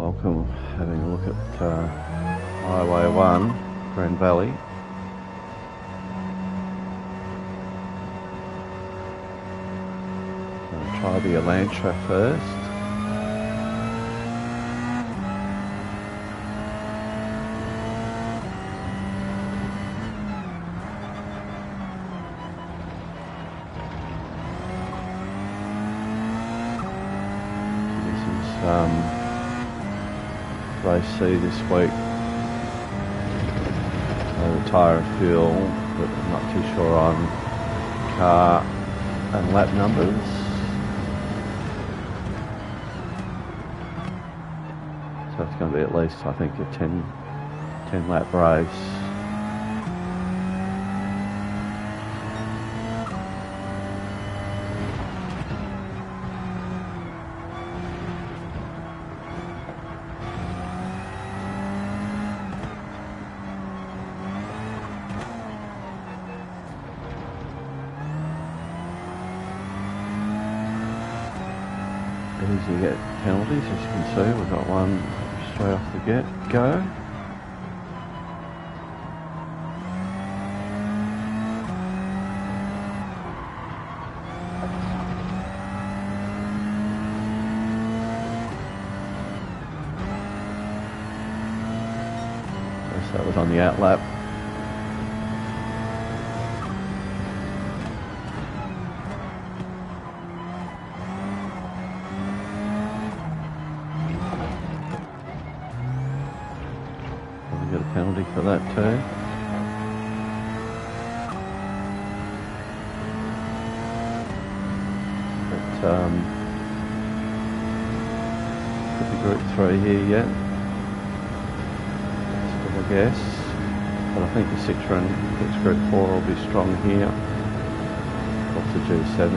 Welcome, having a look at Highway 1, Grand Valley. I'll try the Elantra first. Race C this week. The tyre and fuel, but I'm not too sure on car and lap numbers. So it's going to be at least, I think, a 10 lap race. Easy to get penalties, as you can see. We've got one straight off the get-go. So that was on the out lap. Get a penalty for that too. But could be Group 3 here yet. Still a guess. But I think the Citroen, if it's Group 4, will be strong here. Off the G7.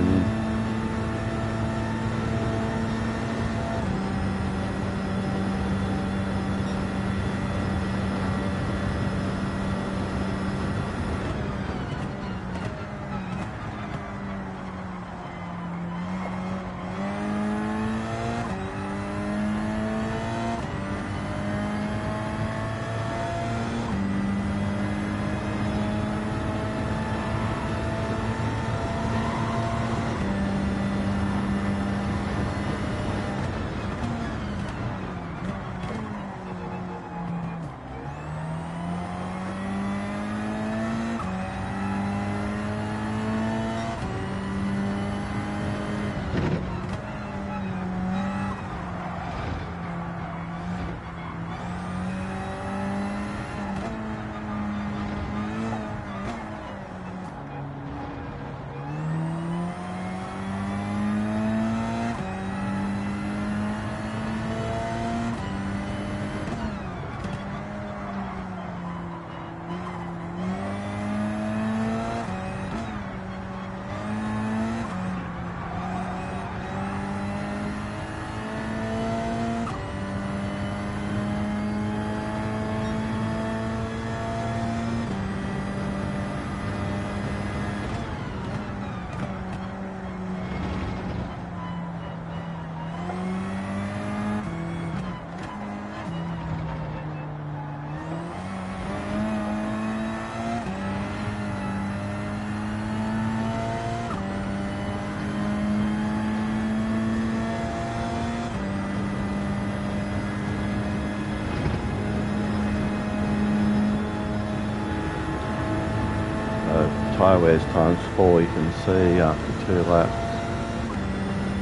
Tyre wears ×4, you can see after 2 laps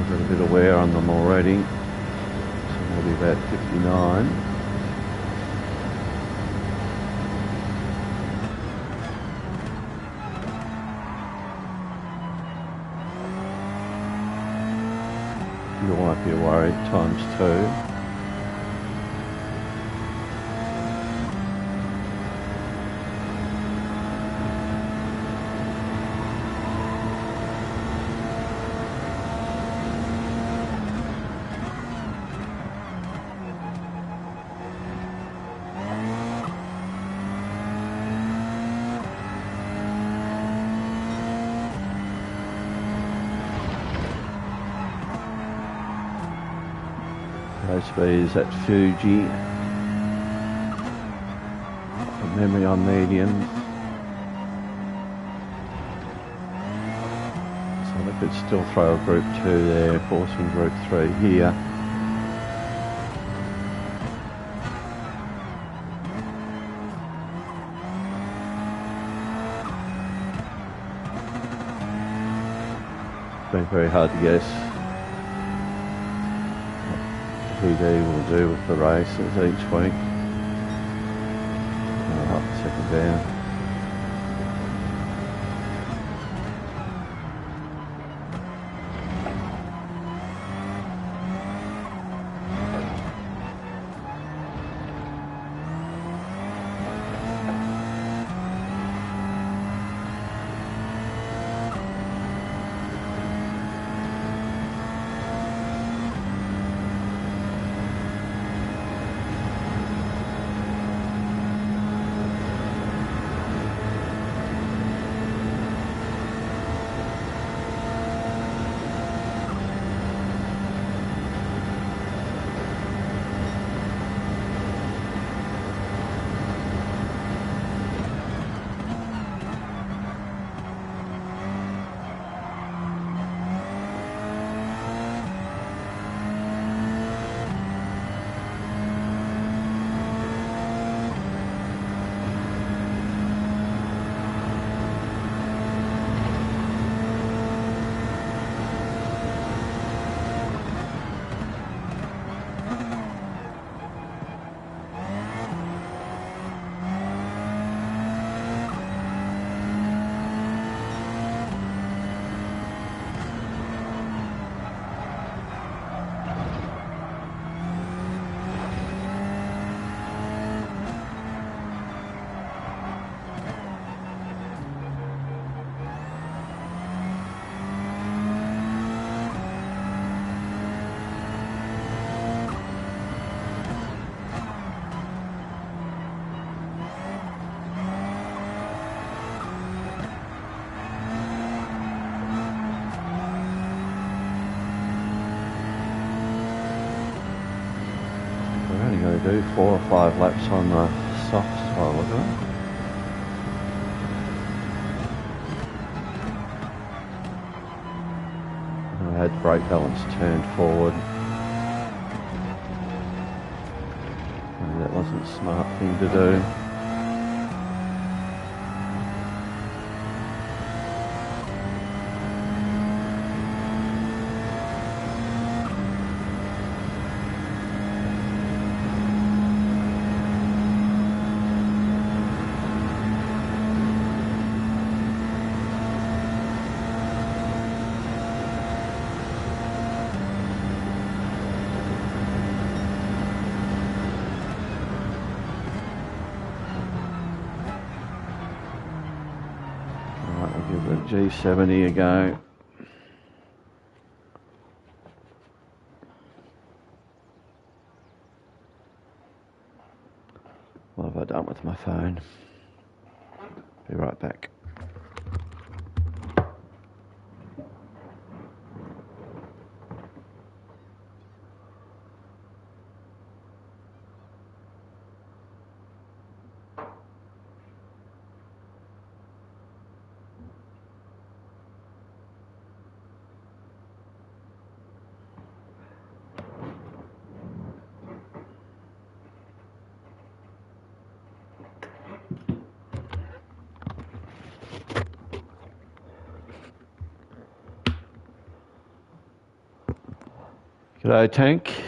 I've got a bit of wear on them already, so maybe about 59. You might be worried, ×2. Go speed is at Fuji. For memory on mediums. So they could still throw a group 2 there, forcing group 3 here. It's been very hard to guess what PD will do with the races each week. Up, second down. Going to do 4 or 5 laps on the softs by the look of it. I had brake balance turned forward. Maybe that wasn't a smart thing to do. Give the G70 a go. What have I done with my phone? Be right back. G'day, Tank.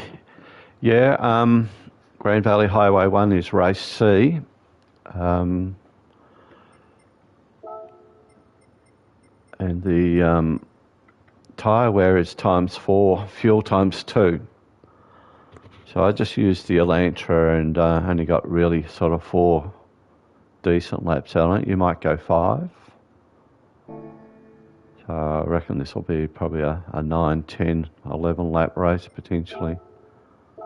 Yeah, Grand Valley Highway 1 is race C. And the tyre wear is ×4, fuel ×2. So I just used the Elantra and only got really sort of 4 decent laps out on it. You might go 5. So I reckon this will be probably a 9, 10, 11 lap race potentially. So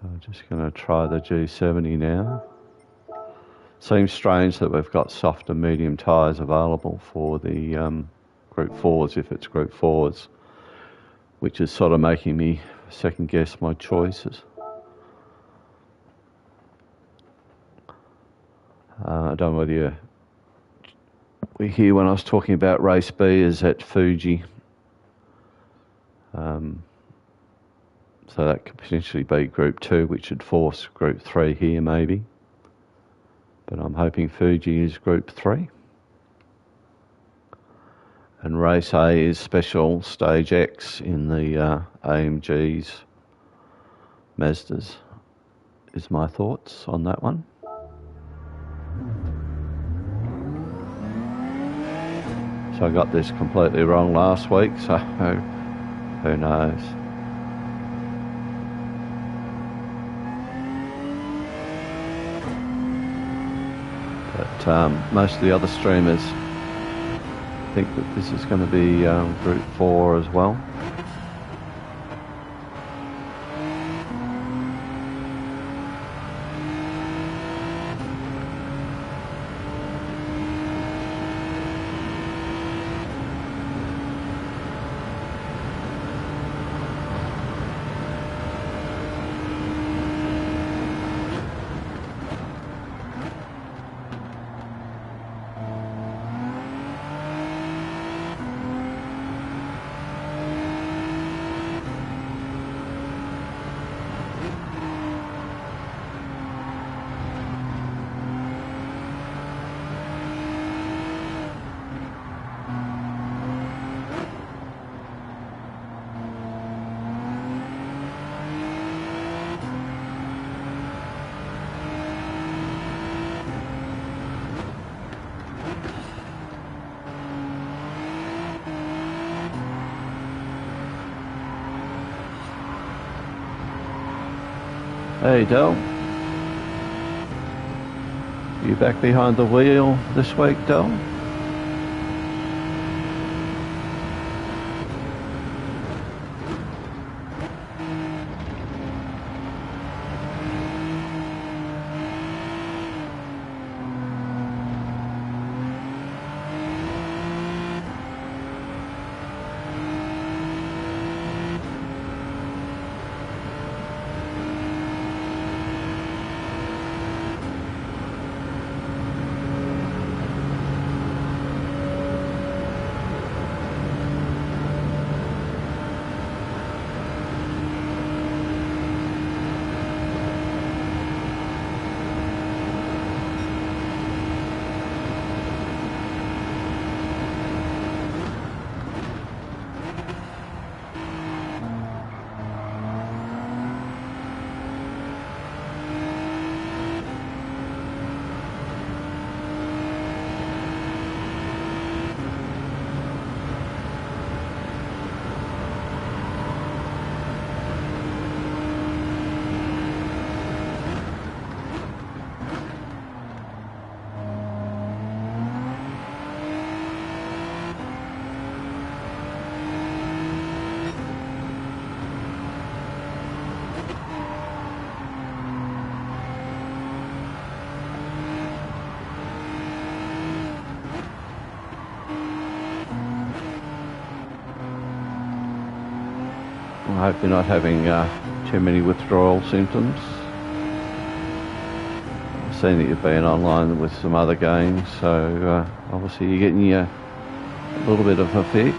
I'm just going to try the G70 now. Seems strange that we've got soft and medium tyres available for the Group 4s if it's Group 4s. which is sort of making me second guess my choices. I don't know whether you were here when I was talking about race B is at Fuji. So that could potentially be Group 2, which would force Group 3 here maybe. But I'm hoping Fuji is Group 3. And Race A is Special Stage X in the AMGs, Mazdas, is my thoughts on that one. So I got this completely wrong last week, so who knows. But most of the other streamers think that this is going to be Group 4 as well. Hey Del, you back behind the wheel this week, Del? I hope you're not having too many withdrawal symptoms. I've seen that you've been online with some other games, so obviously you're getting a little bit of a fix.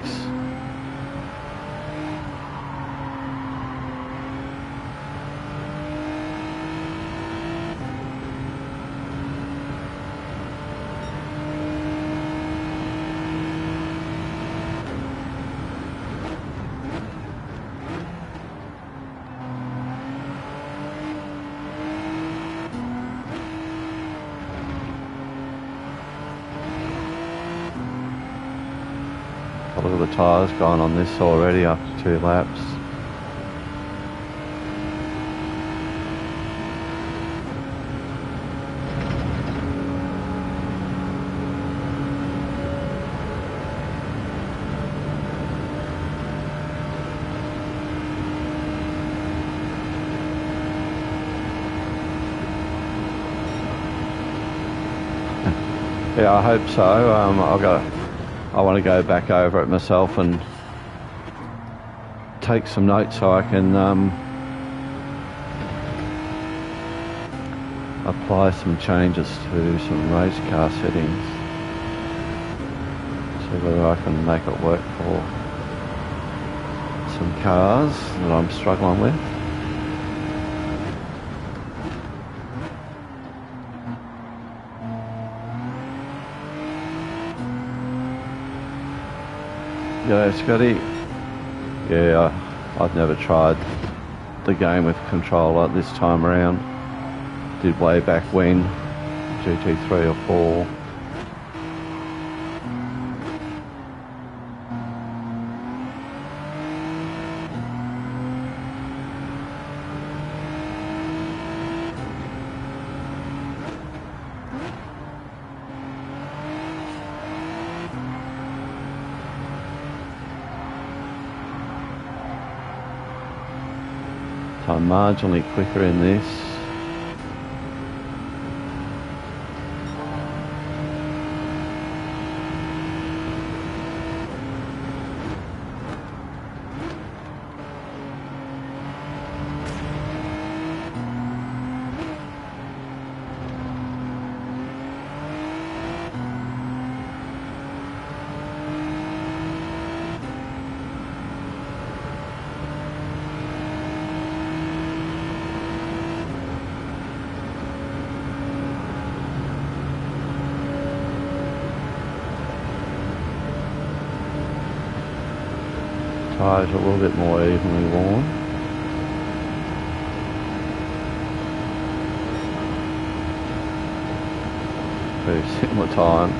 Look at the tyres gone on this already after 2 laps. Yeah, I hope so. I want to go back over it myself and take some notes so I can apply some changes to some race car settings. See whether I can make it work for some cars that I'm struggling with. Yeah, Scotty. Yeah, I've never tried the game with controller this time around. Did way back when, GT3 or 4. So I'm marginally quicker in this. Tyres are a little bit more evenly worn. Very similar time.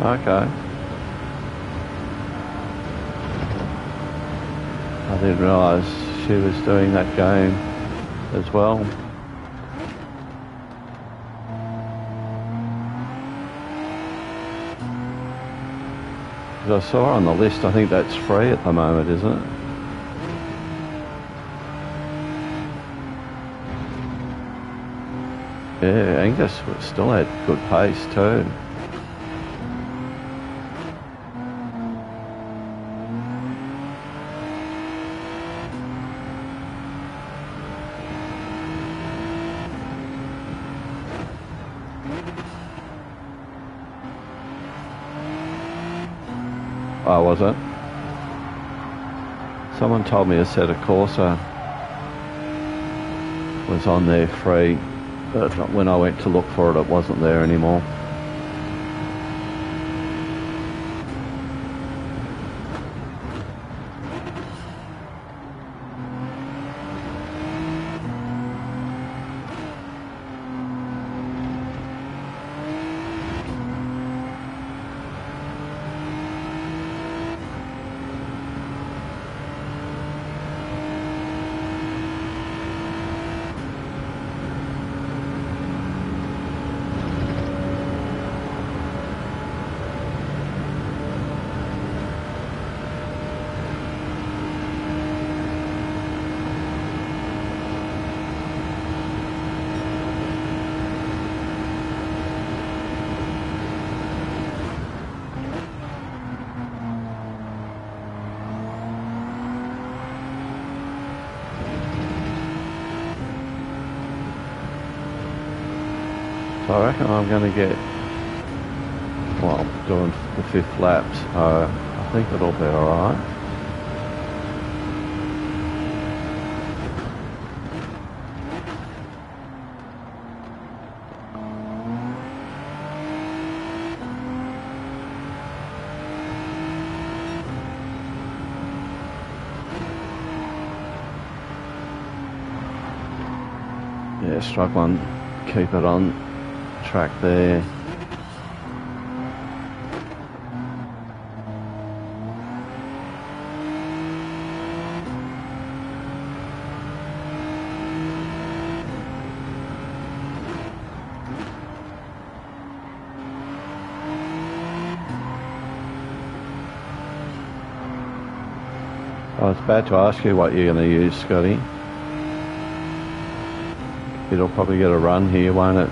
Okay. I didn't realise she was doing that game as well. Because I saw on the list, I think that's free at the moment, isn't it? Yeah, Angus still had good pace too. Oh, was it? Someone told me a set of Corsa was on there free, but when I went to look for it, it wasn't there anymore. So I reckon I'm going to get, well, doing the 5th lap, so I think it'll be alright. Yeah, struggling, keep it on track there. I was about to ask you what you're going to use, Scotty. It'll probably get a run here, won't it?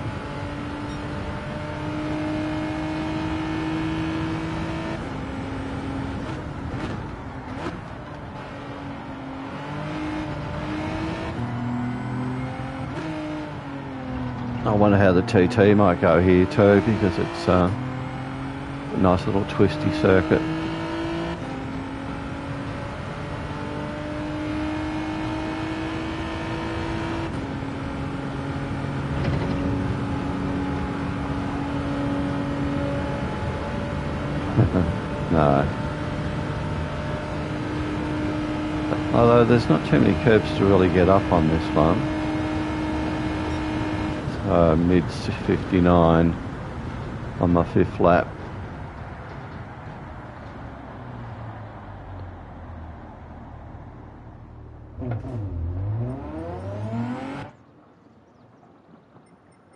I wonder how the TT might go here too, because it's a nice little twisty circuit. No. Although there's not too many curbs to really get up on this one. Mid 59 on my 5th lap.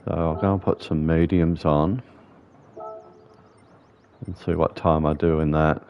So I'll go and put some mediums on and see what time I do in that.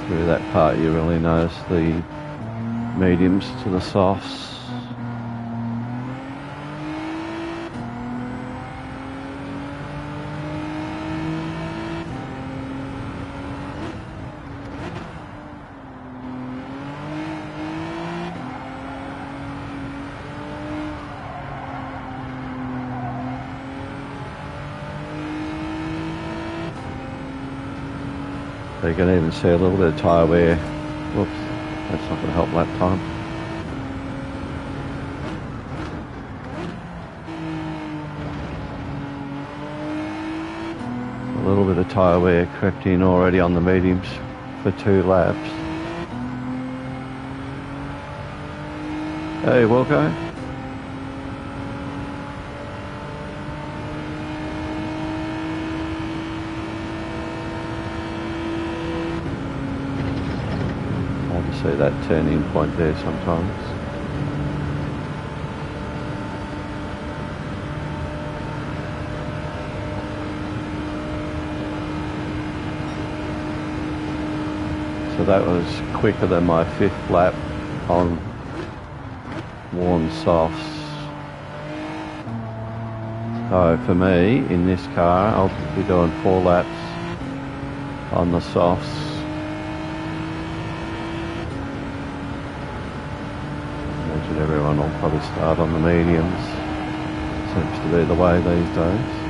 Through that part you really notice the mediums to the softs. You can even see a little bit of tyre wear. Whoops, that's not going to help lap time. A little bit of tyre wear crept in already on the mediums for 2 laps. Hey, Wilco. Hard to see that turning point there sometimes. So that was quicker than my 5th lap on worn softs. So for me, in this car, I'll be doing 4 laps on the softs. Imagine everyone will probably start on the mediums. Seems to be the way these days.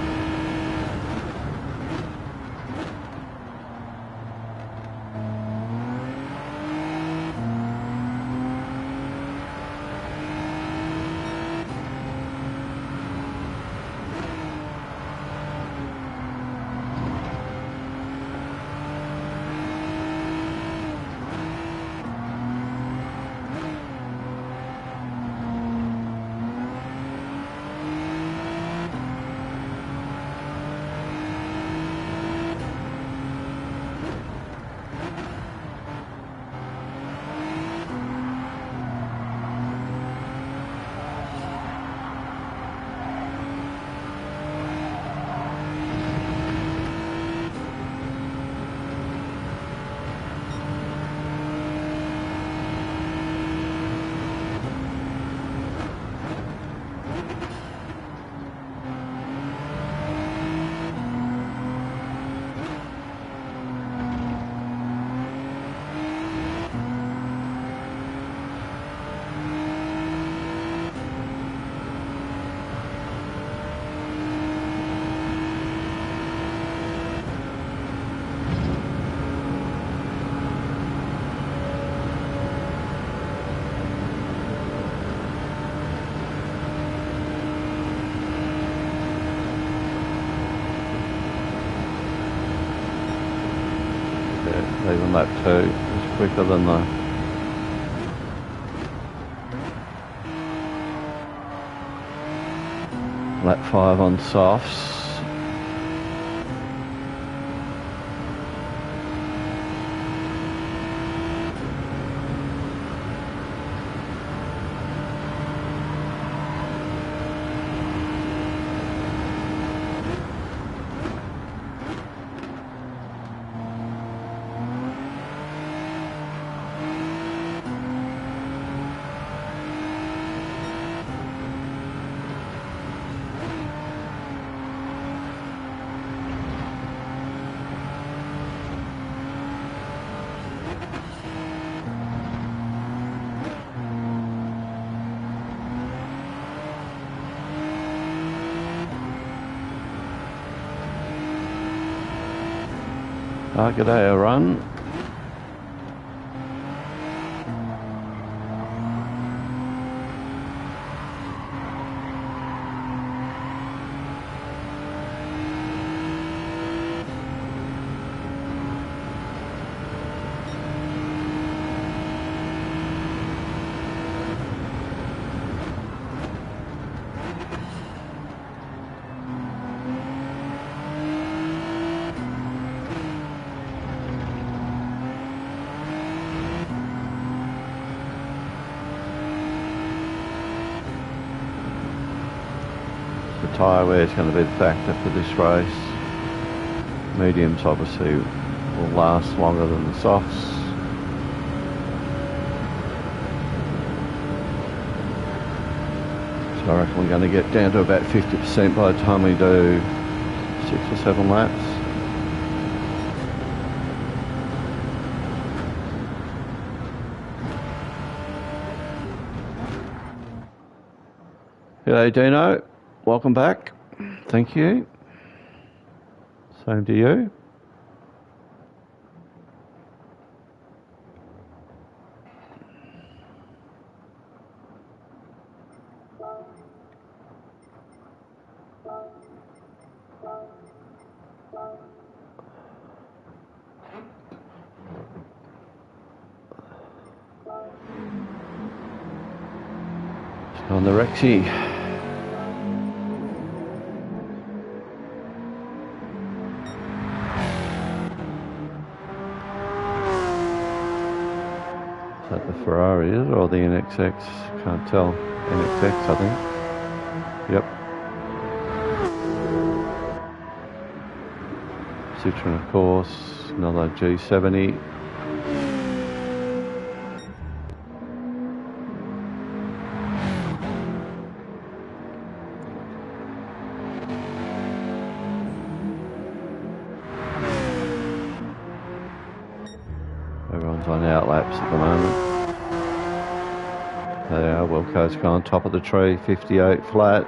Even lap 2 is quicker than the lap 5 on softs. G'day, a run. Tyre wear is going to be the factor for this race. Mediums obviously will last longer than the softs. So I reckon we're going to get down to about 50% by the time we do 6 or 7 laps. G'day Dino, welcome back. Thank you. Same to you. the Rexy. Is that the Ferrari, is it, or the NXX? Can't tell. NXX, I think. Yep. Citroen, of course. Another G70. Everyone's on outlaps at the moment. There they are, Wilco's gone top of the tree, 58 flat.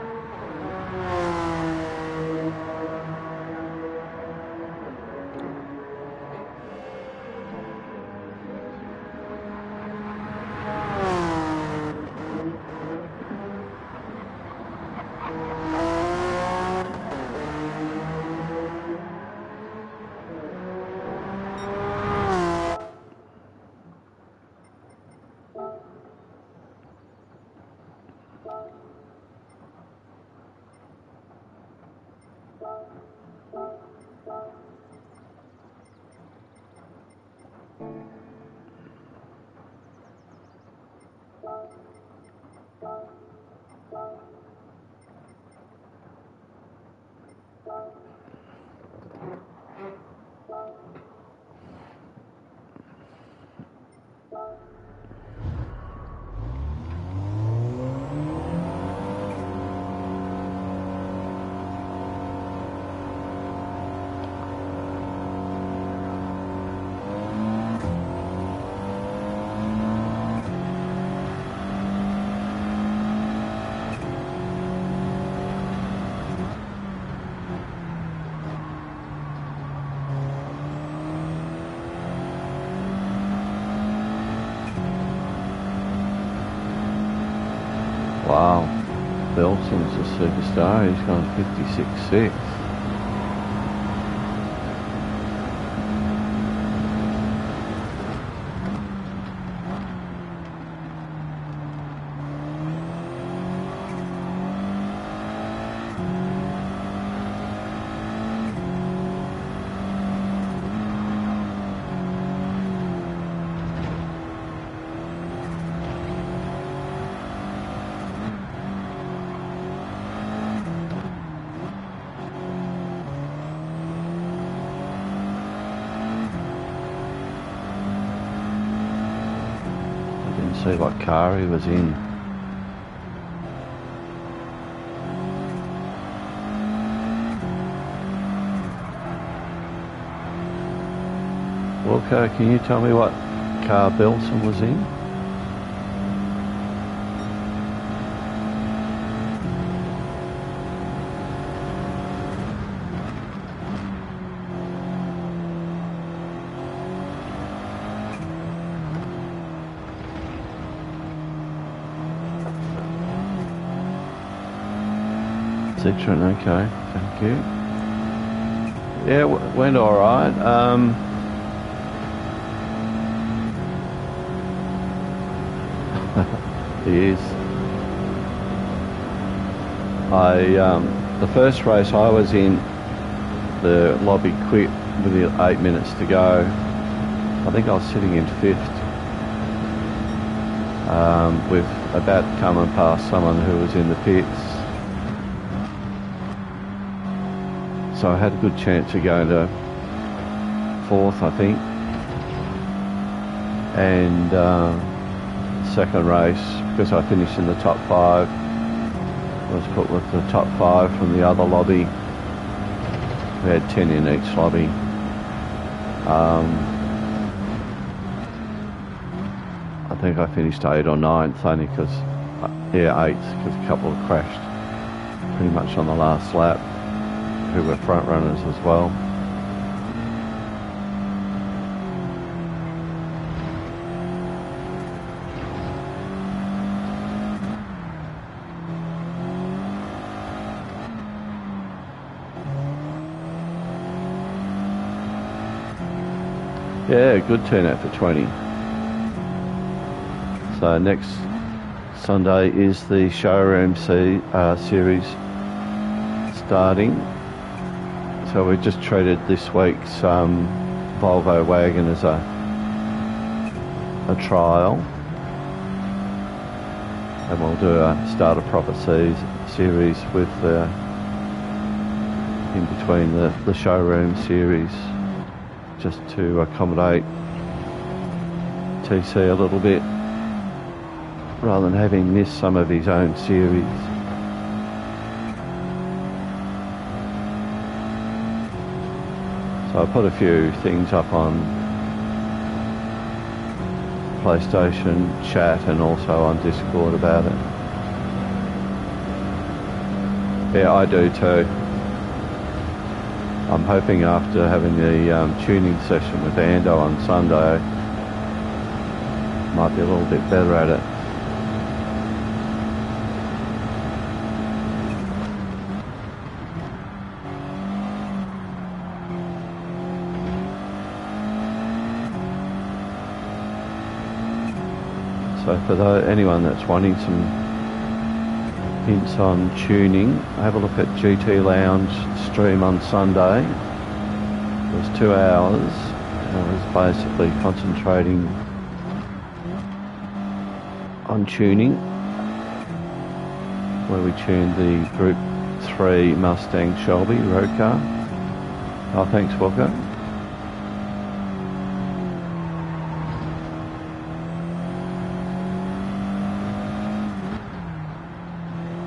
Wow, Belson's a superstar. He's gone 56.6. See what car he was in. Wilco, can you tell me what car Belson was in? Citroen, okay, thank you. Yeah, went all right. He is. The first race I was in, the lobby quit with 8 minutes to go. I think I was sitting in 5th, with about coming past someone who was in the pits. So I had a good chance of going to 4th, I think. And second race, because I finished in the top 5, I was put with the top 5 from the other lobby. We had 10 in each lobby. I think I finished 8th or 9th, only because, 8th, because a couple crashed pretty much on the last lap, who were front runners as well. Yeah, good turnout for 20. So next Sunday is the showroom series starting. So we just treated this week's Volvo wagon as a trial, and we'll start a proper series with in between the showroom series, just to accommodate TC a little bit, rather than having missed some of his own series. So I put a few things up on PlayStation chat and also on Discord about it. Yeah, I do too. I'm hoping after having the tuning session with Ando on Sunday, might be a little bit better at it. So for anyone that's wanting some hints on tuning, have a look at GT Lounge stream on Sunday. It was 2 hours. I was basically concentrating on tuning, where we tuned the Group 3 Mustang Shelby road car. Oh, thanks, Walker.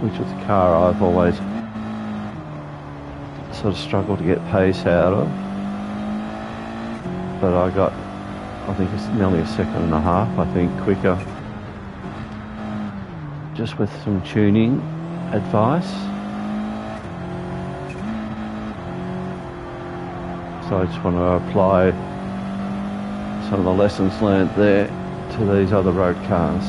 Which is a car I've always sort of struggled to get pace out of. But I think it's nearly a second and a half, I think, quicker, just with some tuning advice. So I just want to apply some of the lessons learned there to these other road cars.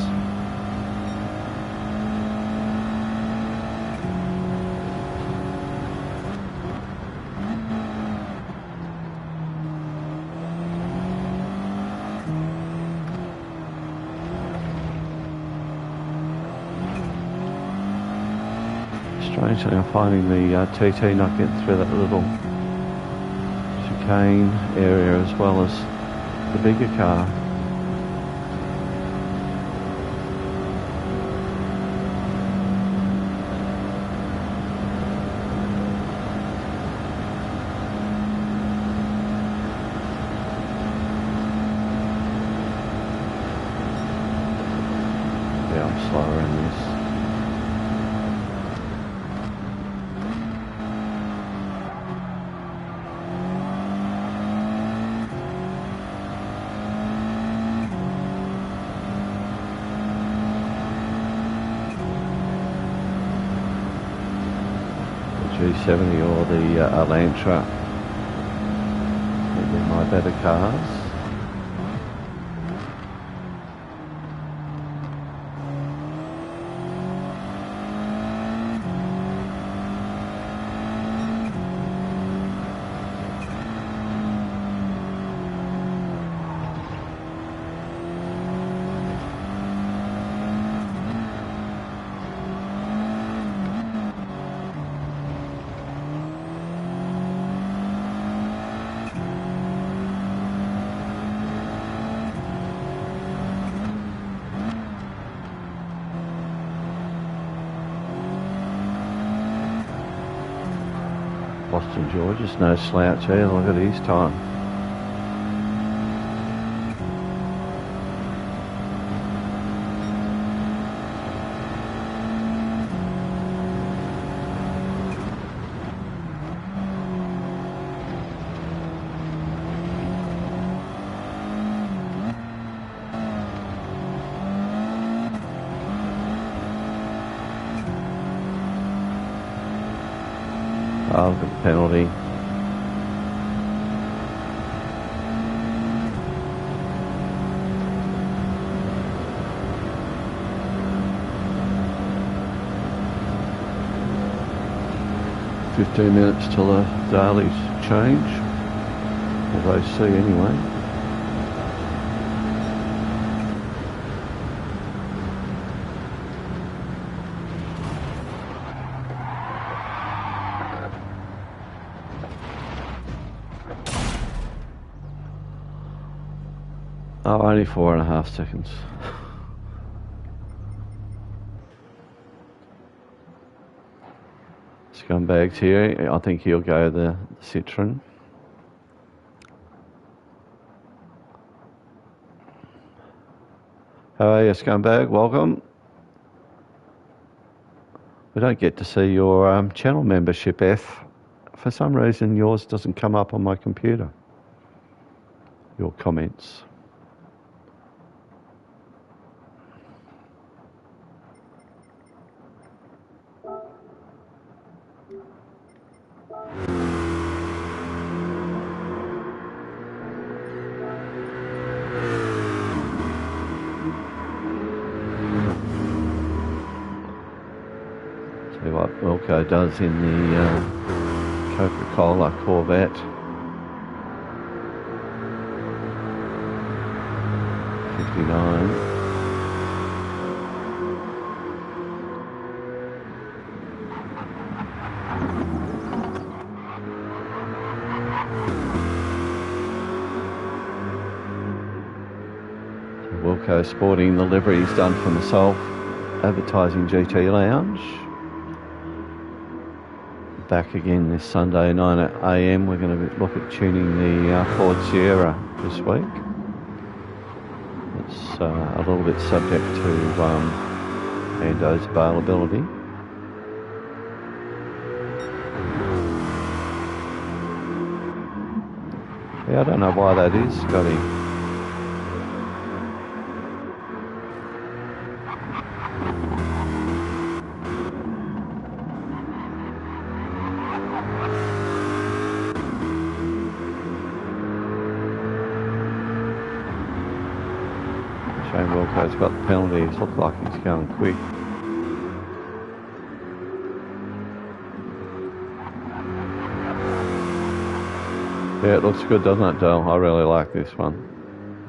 Strangely, I'm finding the TT not getting through that little chicane area as well as the bigger car. Yeah, I'm slower in this. G70 or the Elantra will be my better cars. Boston George is no slouch here. Look at his time. Oh, look at the penalty. "15 minutes till the dailies change." Or they see anyway. Oh, only 4.5 seconds. Scumbags here. I think he'll go the Citroen. How are you, Scumbag? Welcome. We don't get to see your channel membership, F. For some reason, yours doesn't come up on my computer. Your comments. See what Wilco does in the Coca-Cola Corvette. 59. Wilco sporting the livery he's done for himself, advertising GT Lounge. Back again this Sunday, 9 AM. We're going to look at tuning the Ford Sierra this week. It's a little bit subject to Ando's availability. Yeah, I don't know why that is, Scotty. Shane Wilco's got the penalties. Looks like he's going quick. Yeah, it looks good, doesn't it, Dale? I really like this one.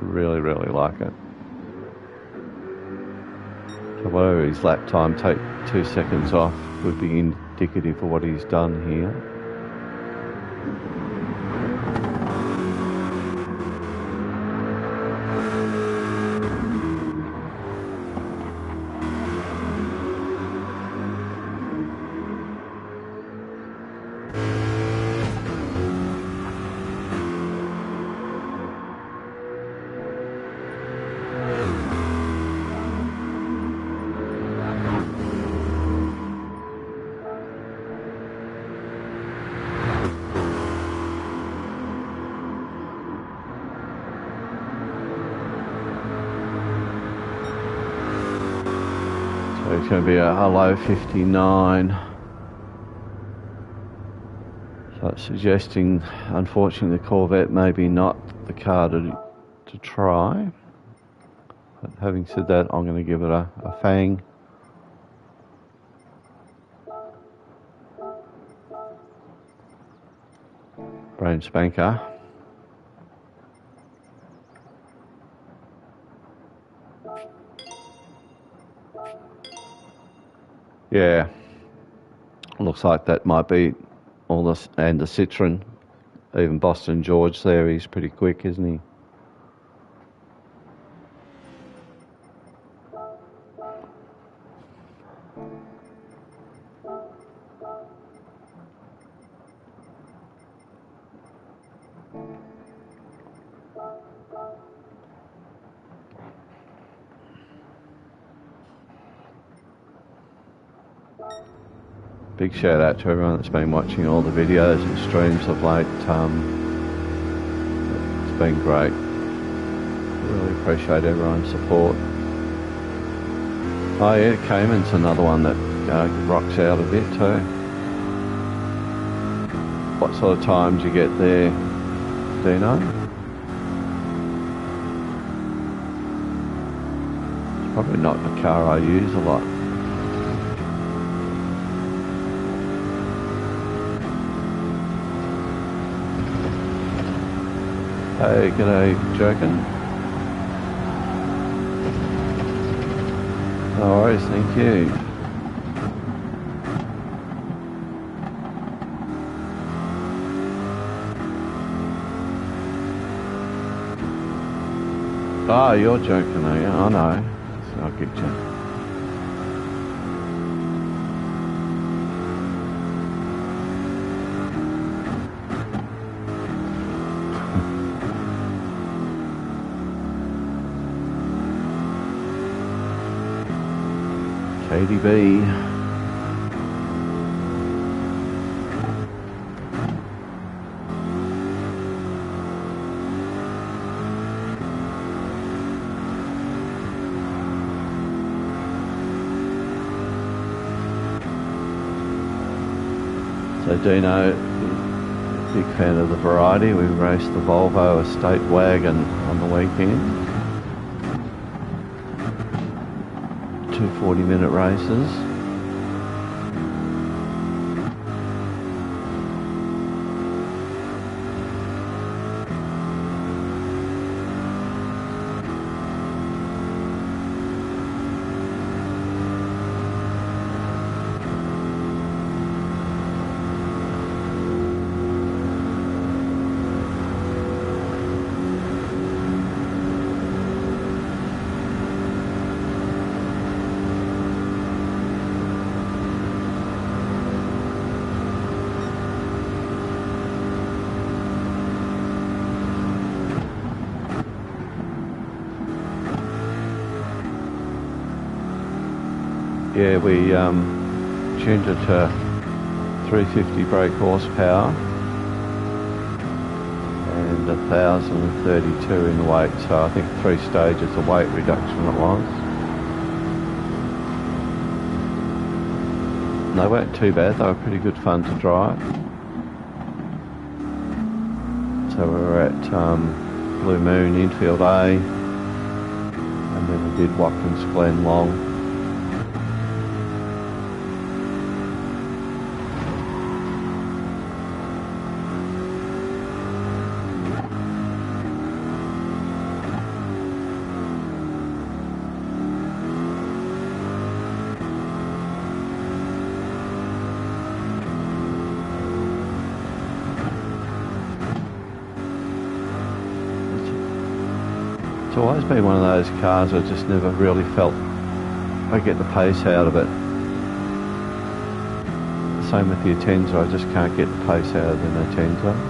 Really, really like it. So whatever his lap time, take 2 seconds off, would be indicative of what he's done here. It's going to be a low 59. So it's suggesting, unfortunately, the Corvette maybe not the car to try. But having said that, I'm going to give it a fang. Brain spanker. Yeah, looks like that might be all this, and the Citroen, even Boston George there, he's pretty quick, isn't he? Big shout out to everyone that's been watching all the videos and streams of late. It's been great. Really appreciate everyone's support. Oh yeah, Cayman's another one that rocks out a bit too. What sort of times you get there, Dino? It's probably not the car I use a lot. Hey, g'day, Jokin. No worries, thank you. Oh, you're joking, are you? I know. I'll get you. Katie B. So Dino, big fan of the variety. We raced the Volvo Estate Wagon on the weekend. 2 40-minute races. Yeah, we tuned it to 350 brake horsepower and 1,032 in weight, so I think 3 stages of weight reduction it was. And they weren't too bad, they were pretty good fun to drive. So we were at Blue Moon, Infield A, and then we did Watkins Glen Long. It's always been one of those cars I just never really felt I get the pace out of it. Same with the Atenza, I just can't get the pace out of the Atenza.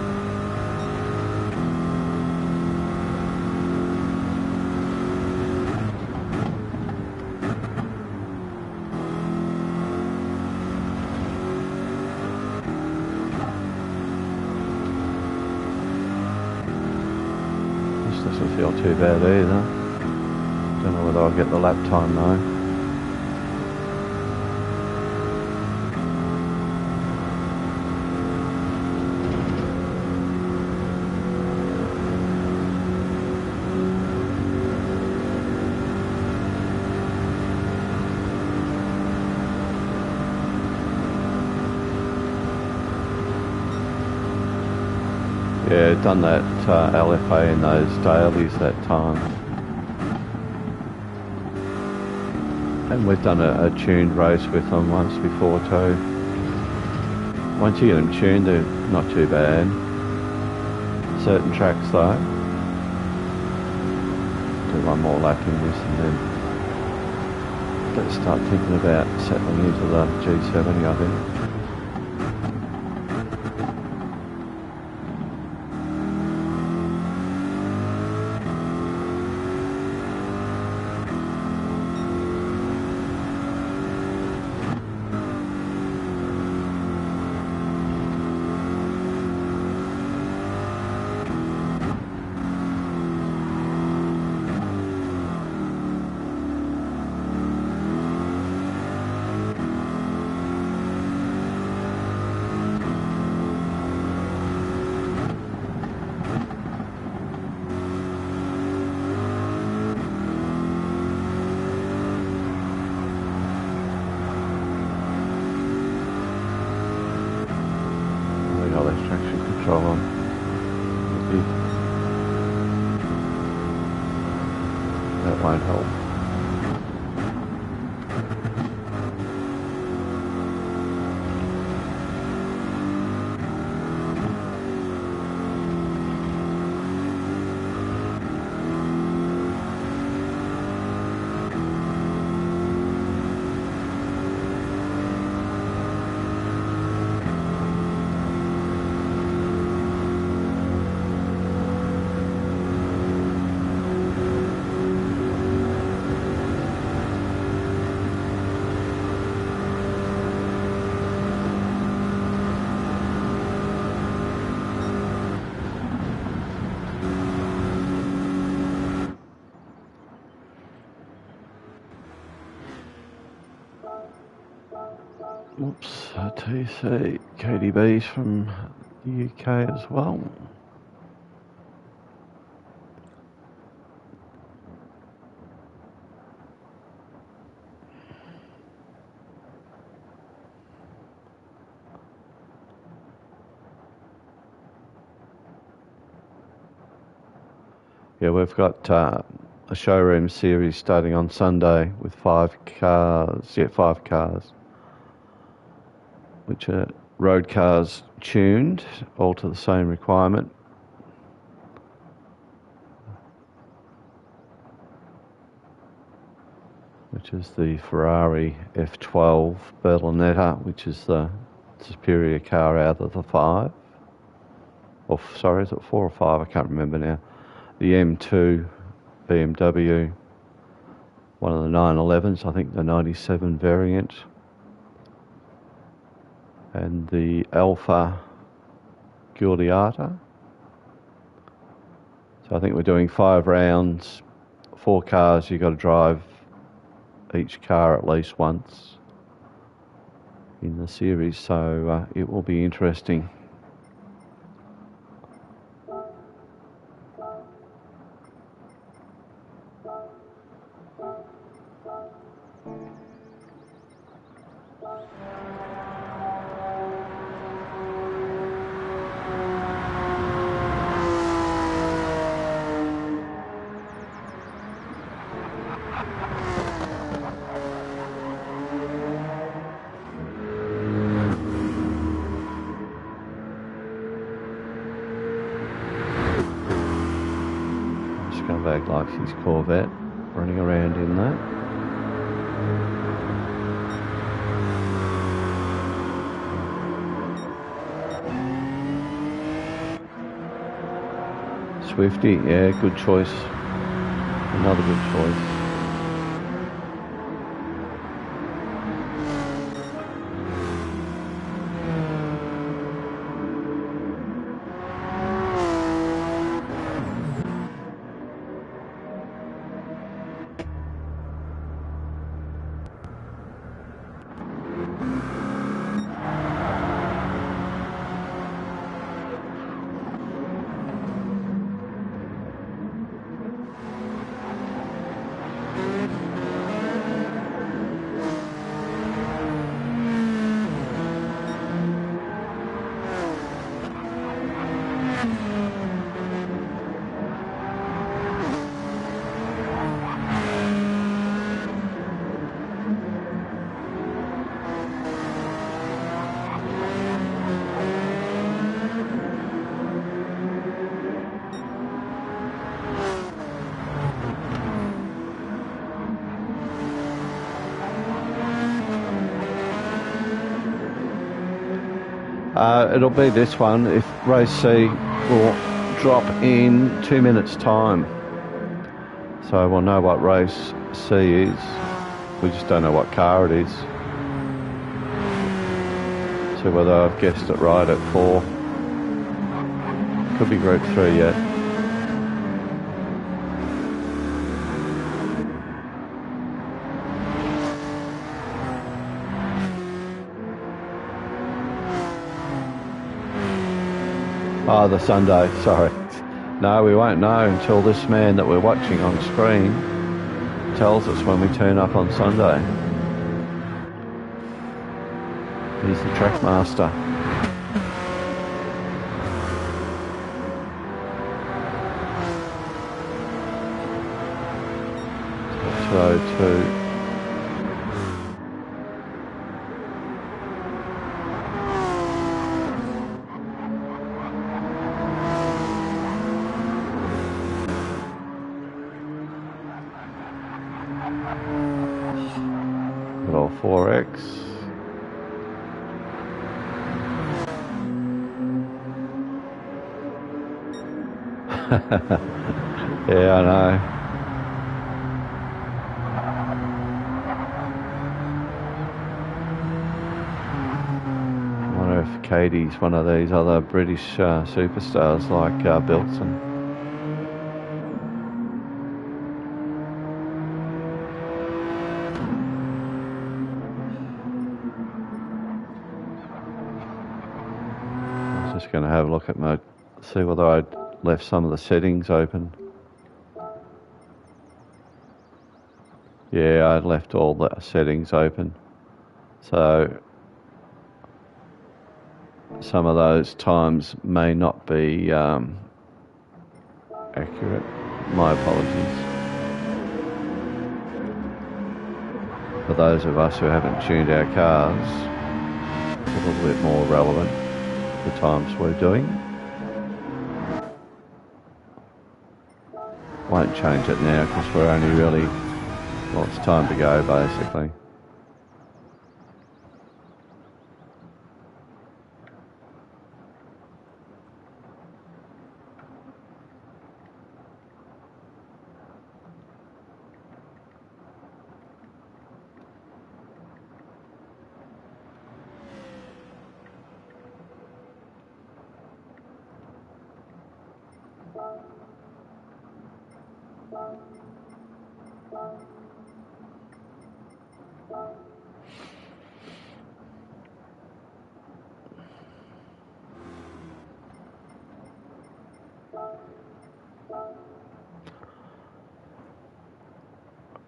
Doesn't feel too bad either. Don't know whether I'll get the lap time though. Yeah, done that LFA in those dailies that time. And we've done a tuned race with them once before too. Once you get them tuned, they're not too bad. Certain tracks though. Do one more lap in this and then let's start thinking about settling into the G70, I think. Traction control on. That won't help. Oops, TC, KDB's from the UK as well. Yeah, we've got a showroom series starting on Sunday with 5 cars. Yeah, 5 cars, which are road cars tuned, all to the same requirement. Which is the Ferrari F12 Berlinetta, which is the superior car out of the 5. Or sorry, is it 4 or 5? I can't remember now. The M2 BMW, one of the 911s, I think the 97 variant, and the Alfa Giulietta. So I think we're doing 5 rounds, 4 cars. You've got to drive each car at least once in the series, so it will be interesting. Scumbag likes his Corvette, running around in that. Swifty, yeah, good choice. Another good choice. It'll be this one if race C will drop in 2 minutes time. So we'll know what race C is. We just don't know what car it is. So whether I've guessed it right at 4. Could be Group 3 yet. Oh, the Sunday, sorry. No, we won't know until this man that we're watching on screen tells us when we turn up on Sunday. He's the track master. 202. Little 4X. Yeah, I know. I wonder if Katie's one of these other British superstars like Bilson. going to have a look at see whether I'd left some of the settings open. Yeah, I left all the settings open. So some of those times may not be accurate. My apologies. For those of us who haven't tuned our cars, it's a little bit more relevant the times we're doing. Won't change it now because we're only really, well, it's time to go basically.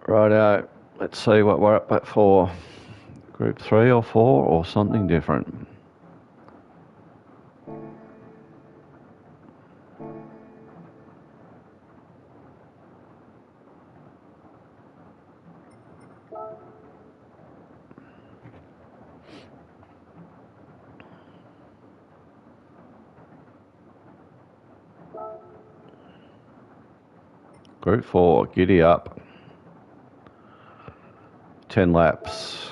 Righto, let's see what we're up at for. Group 3 or 4 or something different. Group 4, giddy up. 10 laps.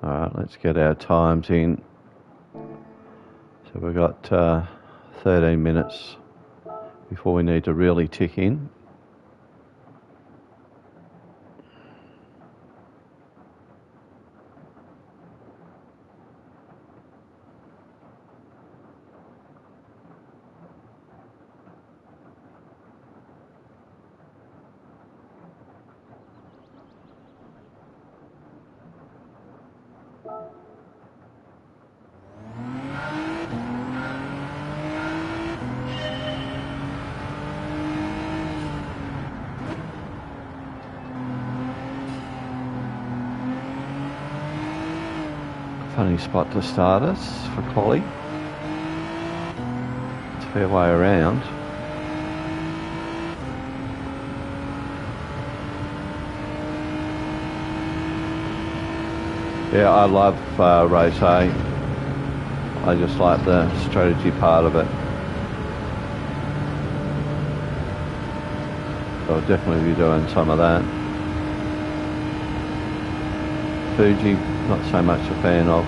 Alright, let's get our times in. So we've got 13 minutes before we need to really tick in. Funny spot to start us for quali. It's a fair way around. Yeah, I love race A. I just like the strategy part of it. So I'll definitely be doing some of that. Fuji, not so much a fan of.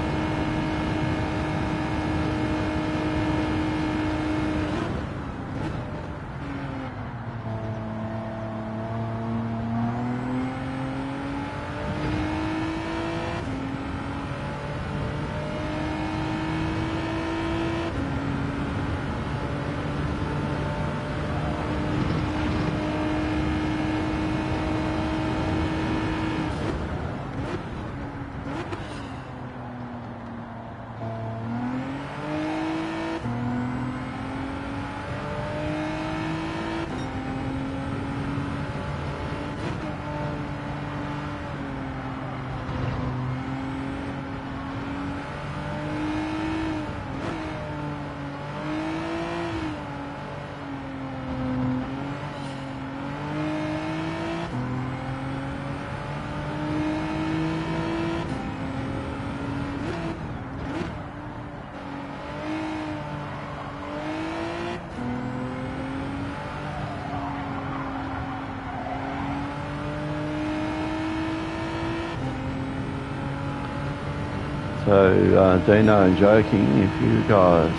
So Dino and joking, if you guys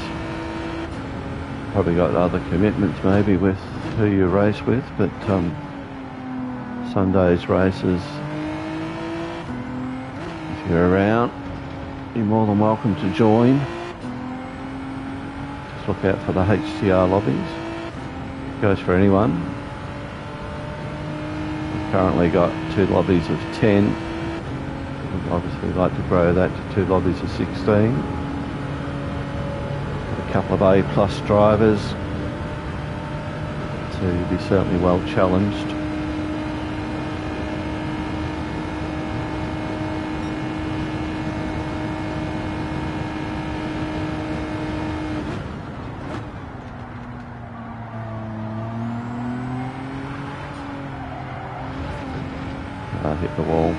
probably got other commitments maybe with who you race with, but Sunday's races, if you're around, you're more than welcome to join. Just look out for the HTR lobbies. Goes for anyone. We've currently got 2 lobbies of 10. We've Obviously like to grow that to 2 lobbies of 16. A couple of A plus drivers to be certainly well challenged. Hit the wall.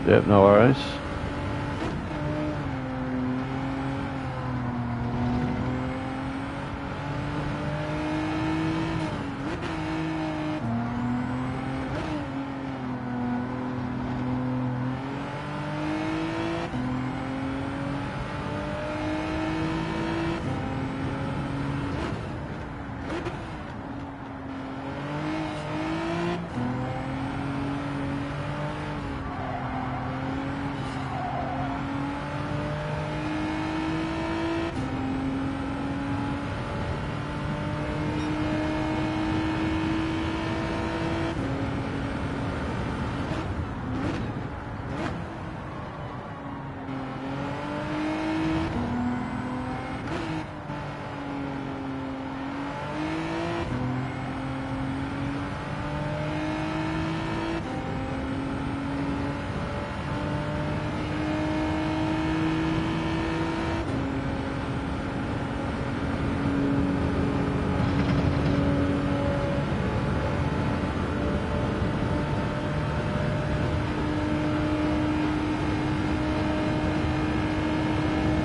Yep, no worries.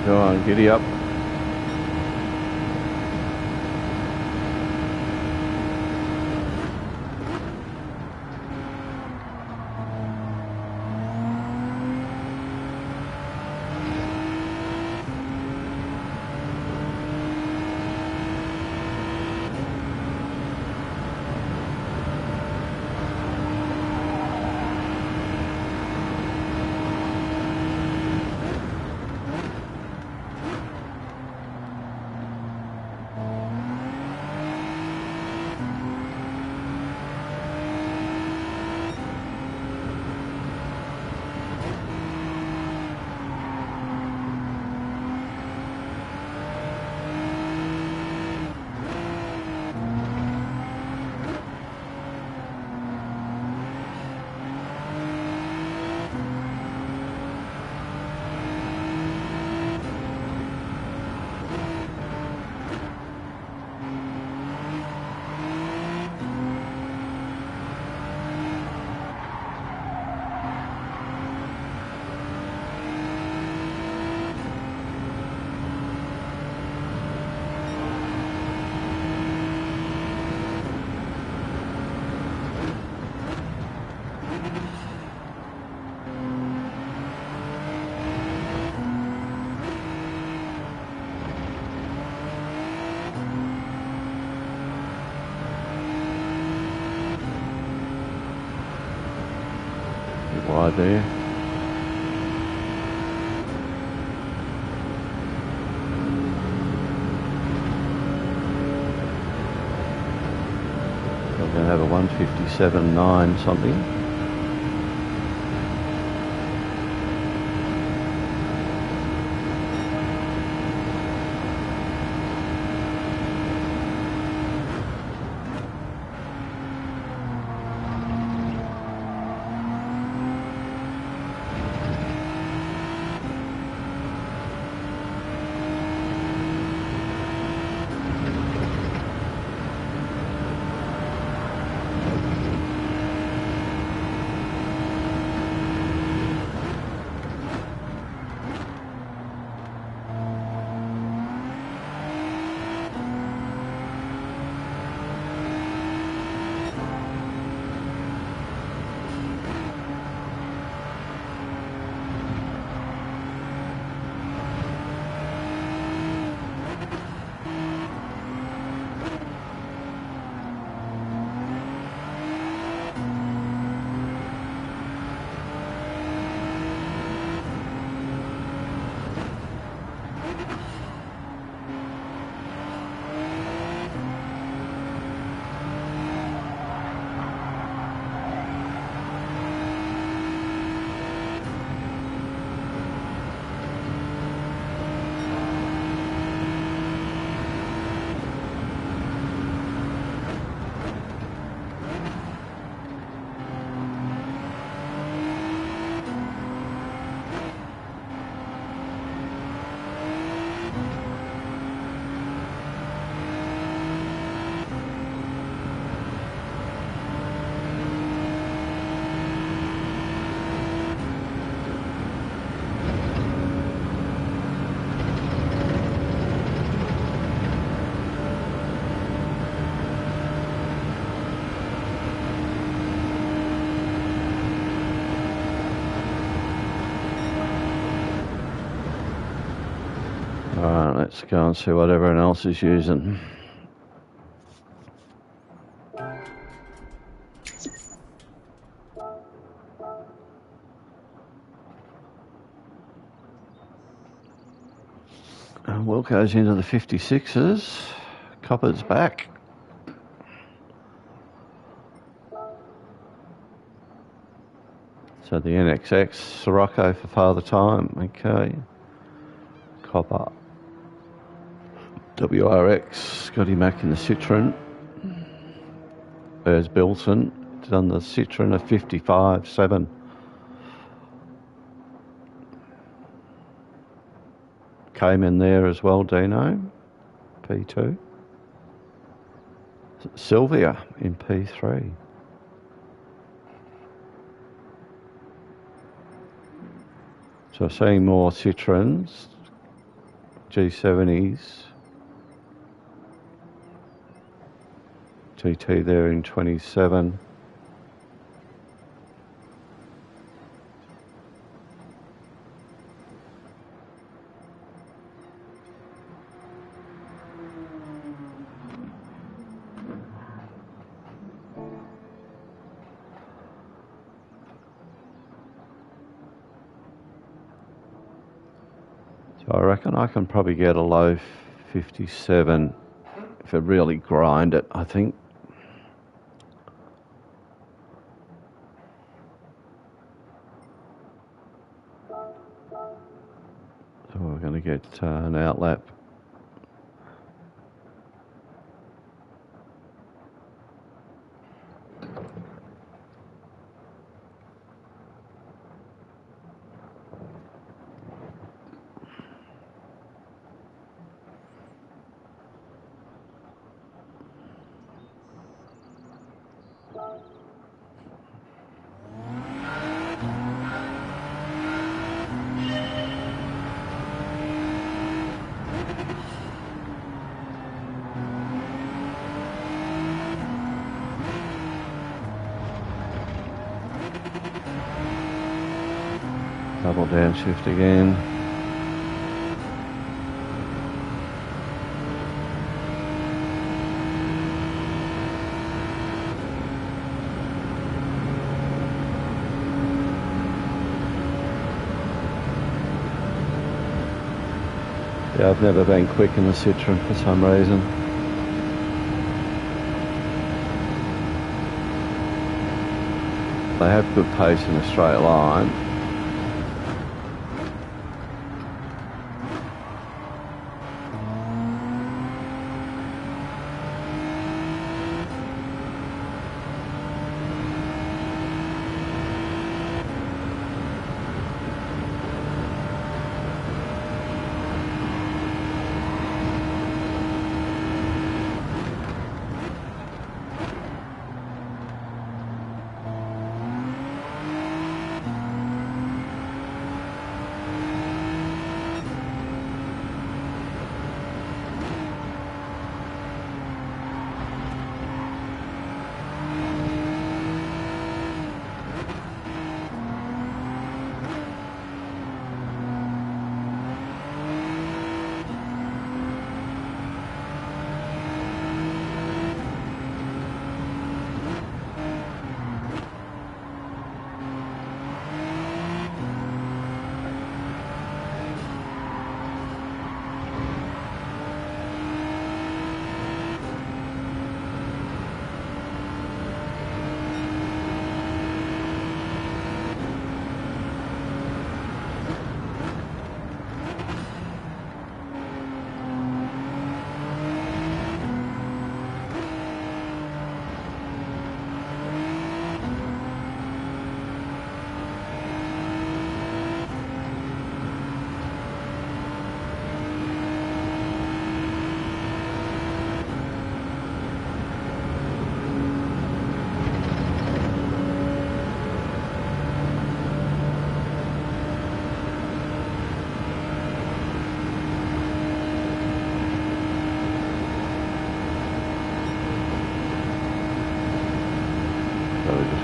Go on, giddy up. Wide there. So we're going to have a 1:57.9 something. Let's go and see what everyone else is using. And Will goes into the 56s. Copper's back. So the NXX, Sirocco for Father Time. Okay. Copper. WRX, Scotty Mack in the Citroen. There's Bilson, done the Citroen of 55.7. Came in there as well, Dino, P2. Sylvia in P3. So seeing more Citroens, G70s. GT there in 27. So I reckon I can probably get a low 57 if I really grind it, I think. So we're going to get an outlap. Double downshift again. Yeah, I've never been quick in the Citroen for some reason. They have good pace in a straight line.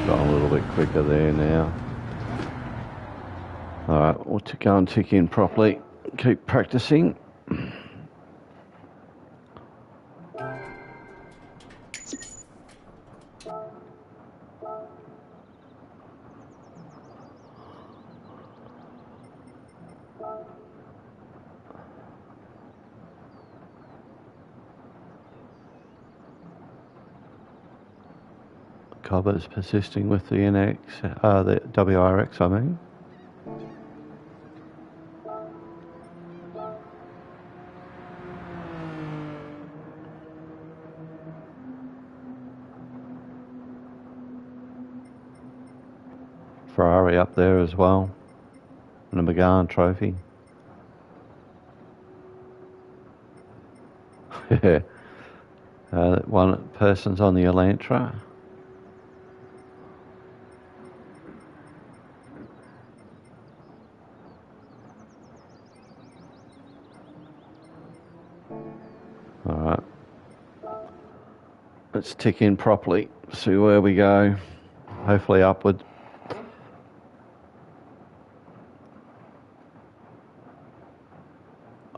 Got a little bit quicker there now. Alright, we'll go and tick in properly. Keep practicing. Cobbers persisting with the NX, the WRX, I mean. Ferrari up there as well, and a McGahn trophy. Yeah, one person's on the Elantra. All right, let's tick in properly, see where we go. Hopefully upward.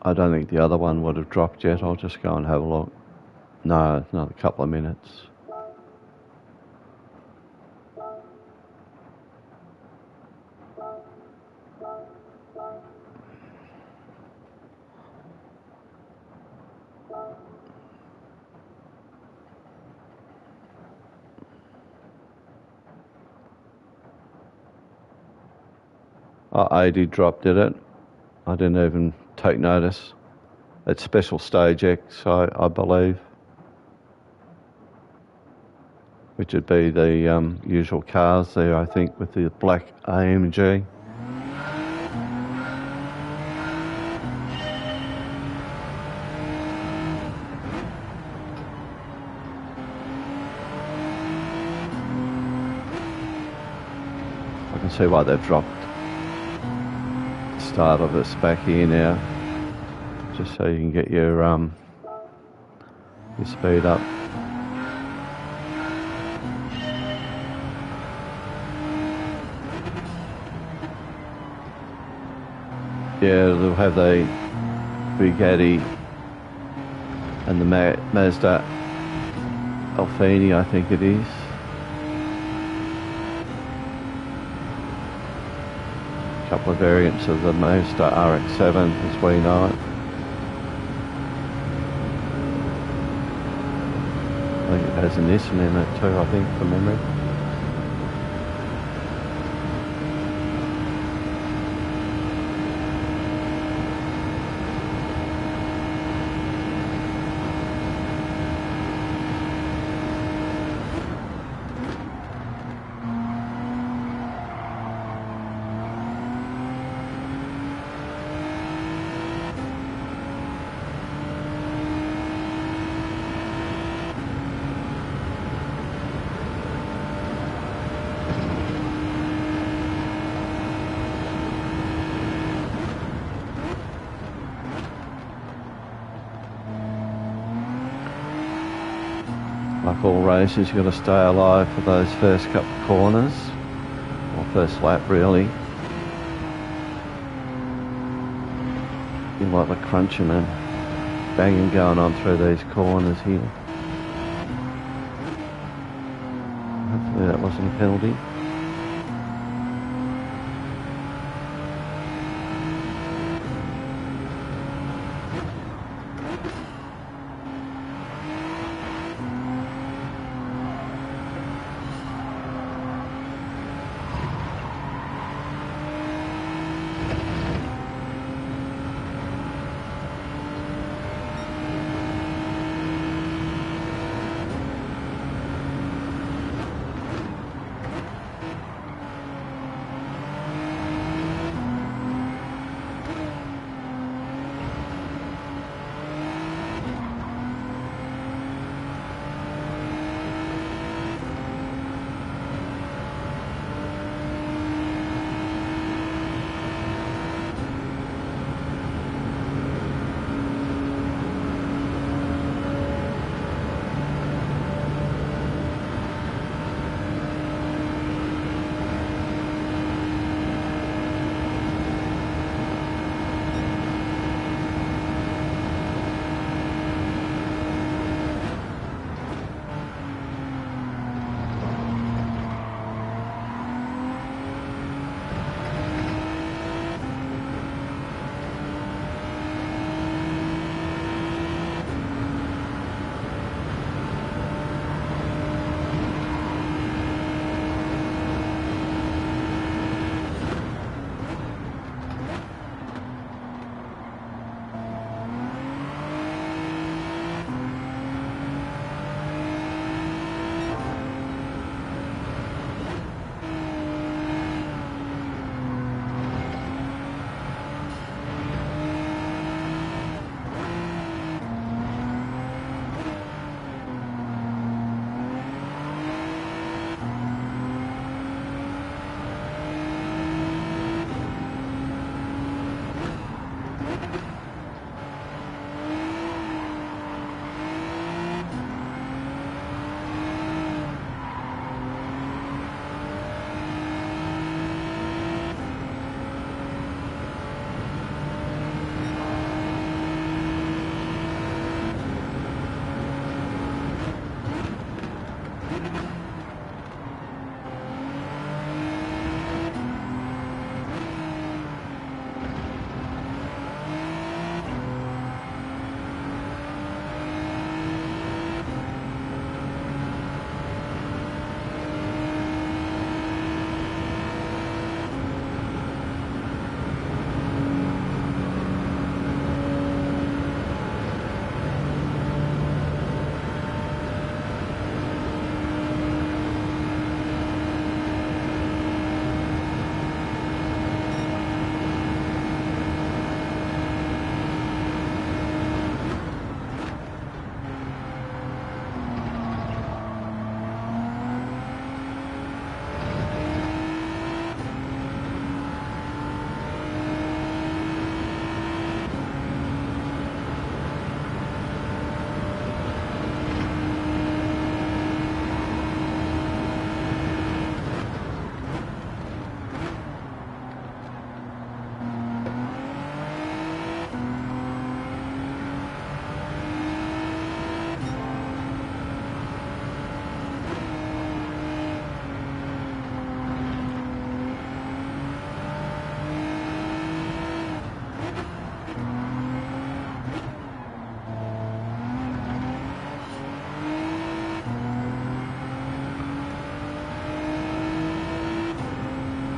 I don't think the other one would have dropped yet. I'll just go and have a look. No, another couple of minutes. Oh, 80 dropped, did it? I didn't even take notice. It's special stage X, I believe, which would be the usual cars there, I think, with the black AMG. I can see why they've dropped the start of this back here now, just so you can get your speed up. Yeah, they'll have the Bugatti and the Mazda Alfini, I think it is. A couple of variants of the Mazda RX-7 as we know it. I think it has a Nissan in it too, I think, from memory. Like all races, you've got to stay alive for those first couple of corners, or first lap really. You like the crunching and banging going on through these corners here. Hopefully that wasn't a penalty.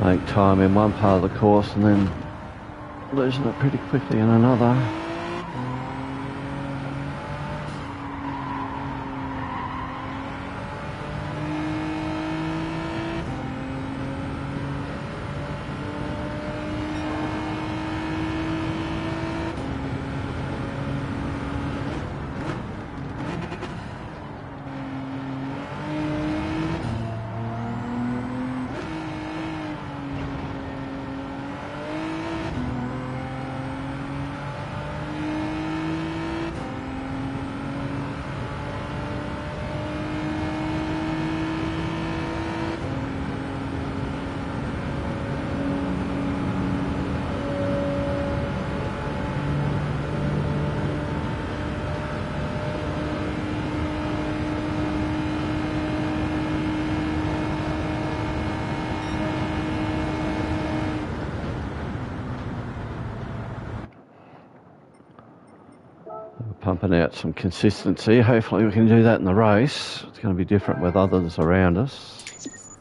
make time in one part of the course and then losing it pretty quickly in another. Pumping out some consistency. Hopefully we can do that in the race. It's going to be different with others around us.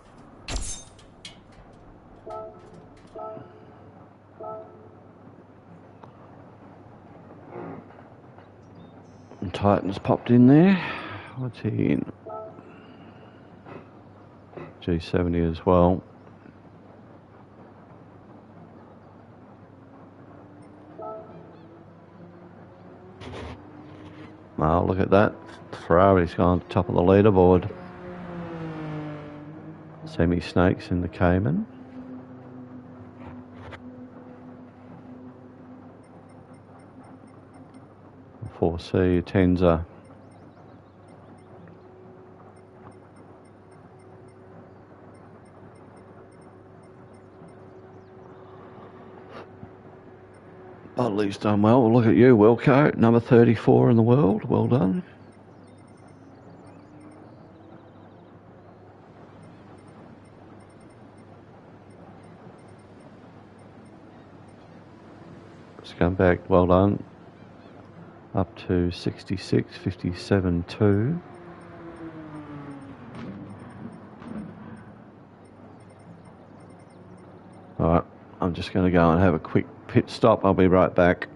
And Titan's popped in there. What's he in? G70 as well. Oh, look at that. Ferrari's gone top of the leaderboard. Semi-snakes in the Cayman. 4C, Tenza. Butley's done well. Well, look at you, Wilco. Number 34 in the world. Well done. Scumbag, well done. Up to 66, 57, 2. Alright, I'm just going to go and have a quick pit stop. I'll be right back.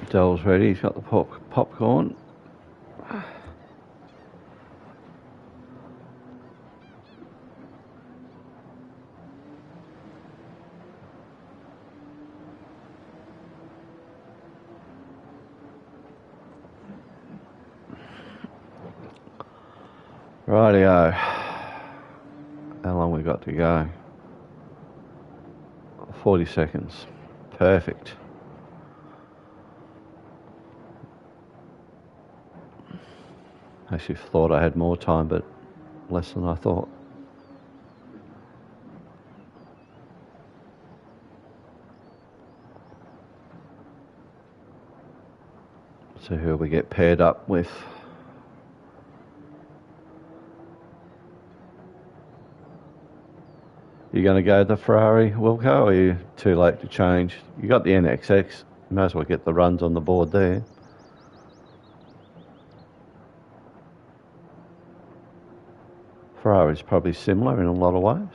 Dell's ready. He's got the popcorn. Rightio. How long we got to go? 40 seconds. Perfect. Actually thought I had more time, but less than I thought. So who we get paired up with? You going to go the Ferrari, Wilco, or are you too late to change? You got the NXX. You might as well get the runs on the board there. Ferrari's probably similar in a lot of ways.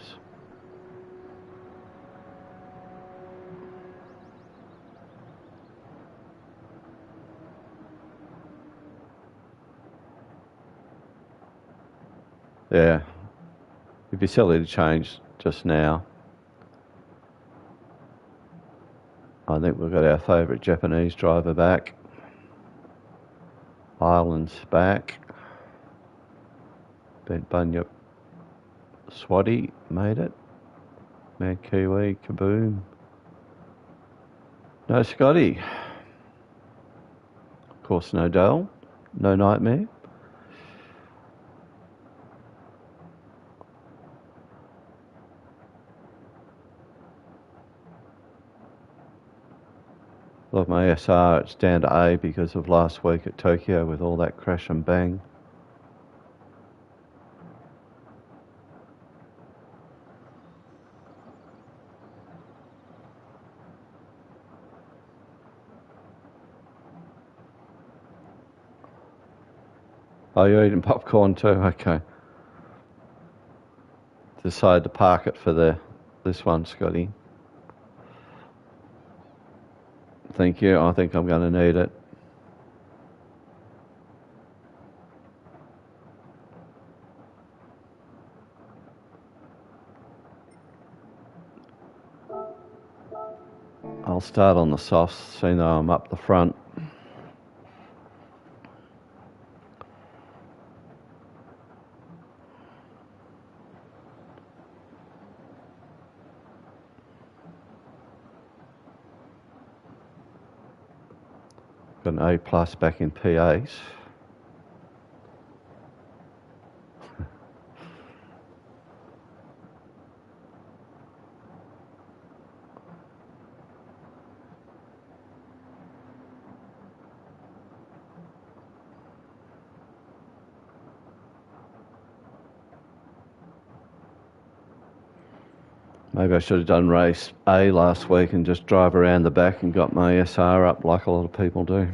Yeah. It'd be silly to change just now. I think we've got our favourite Japanese driver back. Ireland's back. Ben Bunyip. Swati made it. Mad Kiwi, Kaboom. No Scotty. Of course, no Dale. No Nightmare. Love my SR, it's down to A because of last week at Tokyo with all that crash and bang. Oh, you're eating popcorn too? Okay. Decided to park it for this one, Scotty. Thank you. I think I'm going to need it. I'll start on the softs, seeing though I'm up the front. Got an A plus back in P8. Maybe I should have done race A last week and just drive around the back and got my SR up like a lot of people do.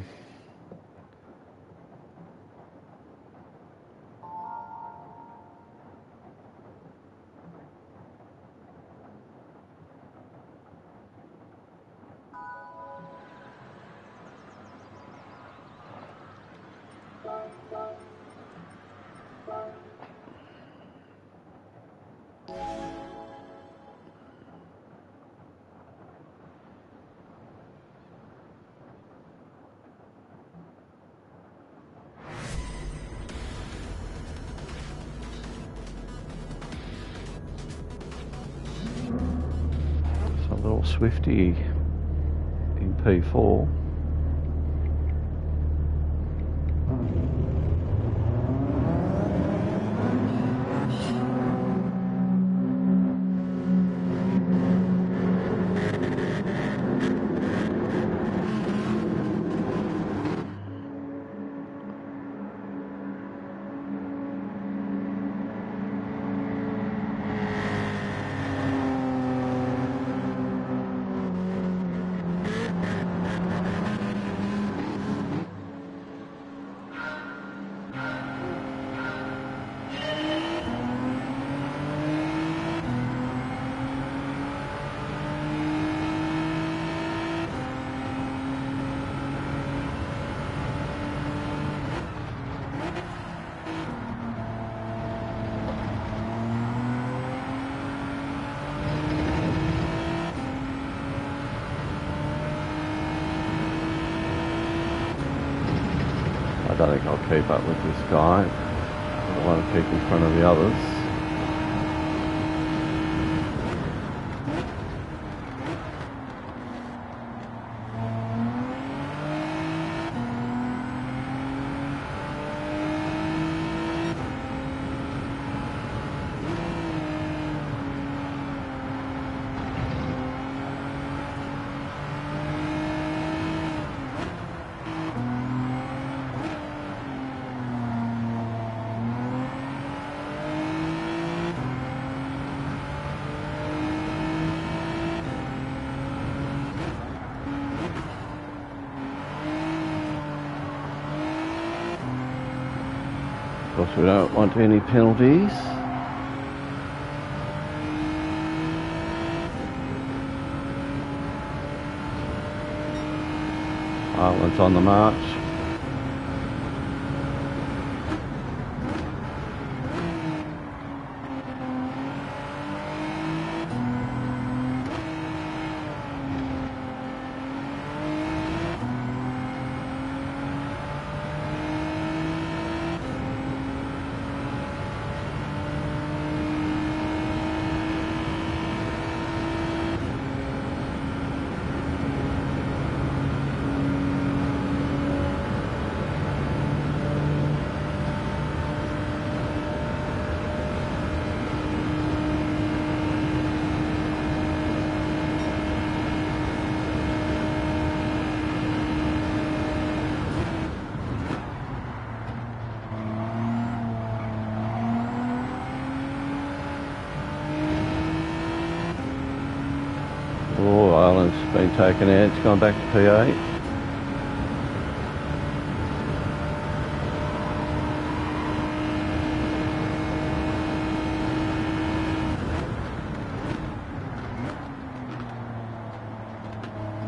So a little Swifty in P4. I don't think I'll keep up with this guy. want to keep in front of the others. Of course, we don't want any penalties. Ireland's on the march. Oh, Ireland's been taken out. It's gone back to P8.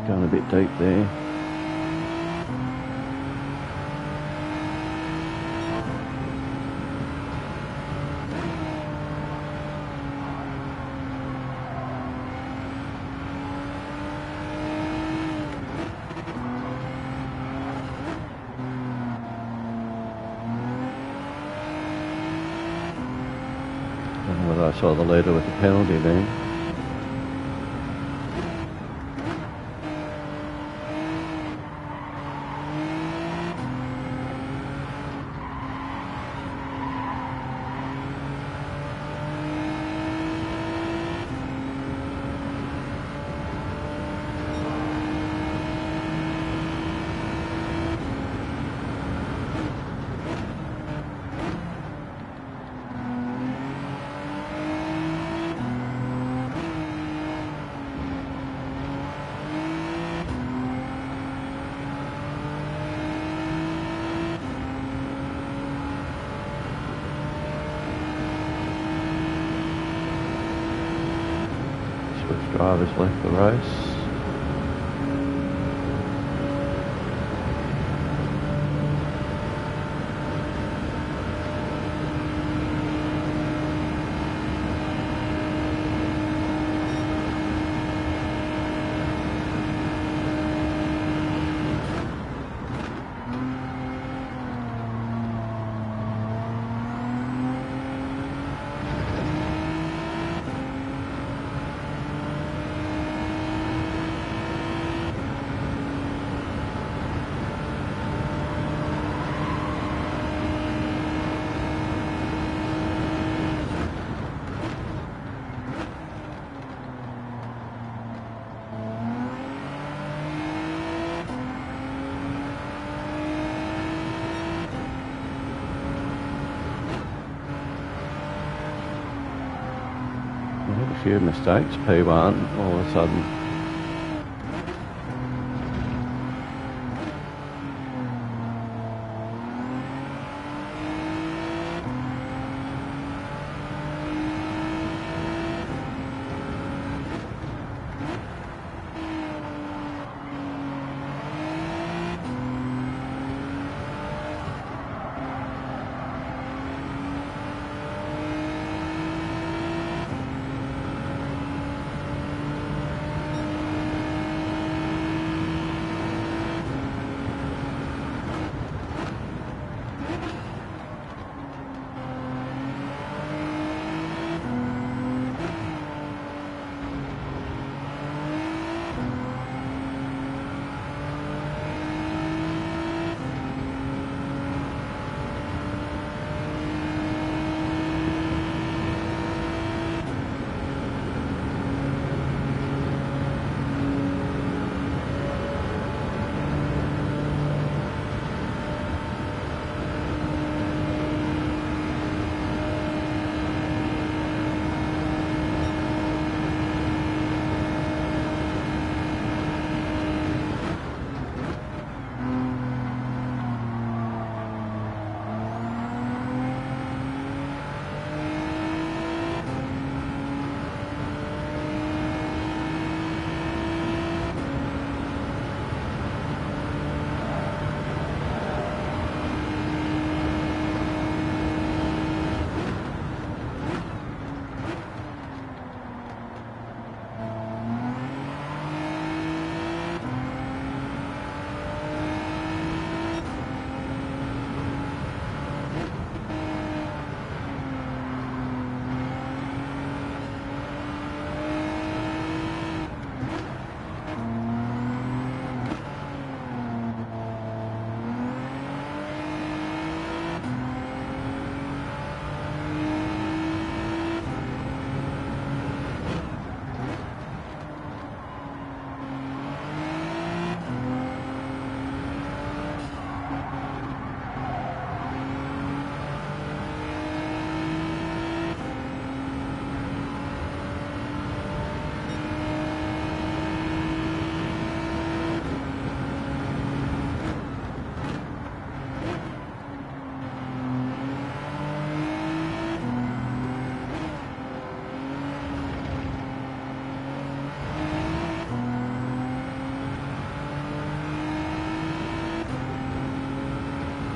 Going a bit deep there. Whether I saw the leader with the penalty there. Drivers left the race. A few mistakes, P1 all of a sudden.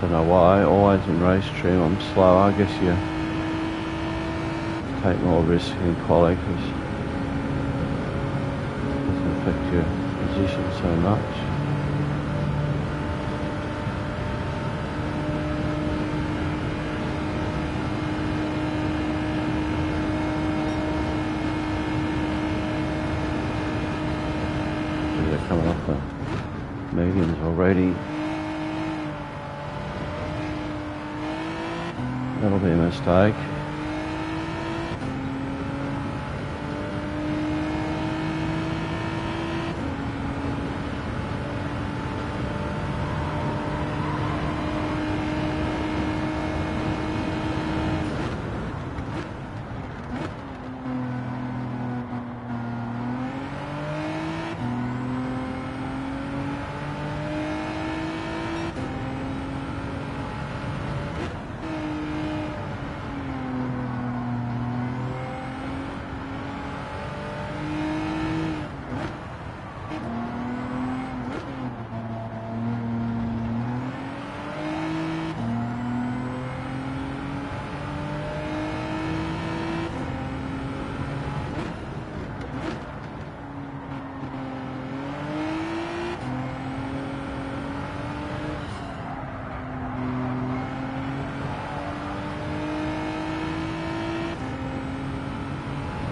Don't know why, always in race trim I'm slow. I guess you take more risk in quali because it doesn't affect your position so much. They're coming off the mediums already. That'll be a mistake.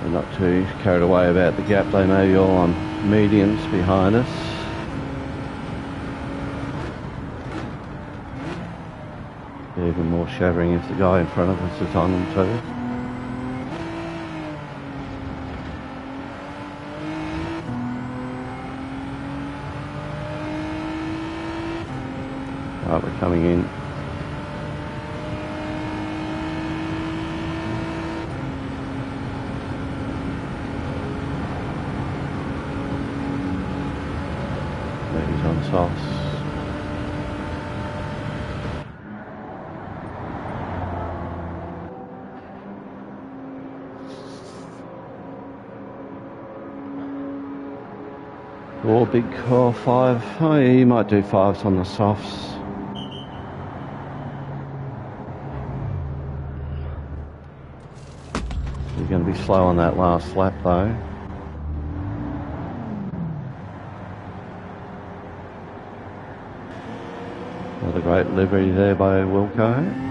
We're not too carried away about the gap. They may be all on mediums behind us. Even more shattering if the guy in front of us is on them too. Right, we're coming in. Ladies on softs. Four big core, five. Oh yeah, you might do fives on the softs. You're going to be slow on that last lap though. Another great livery there by Wilco.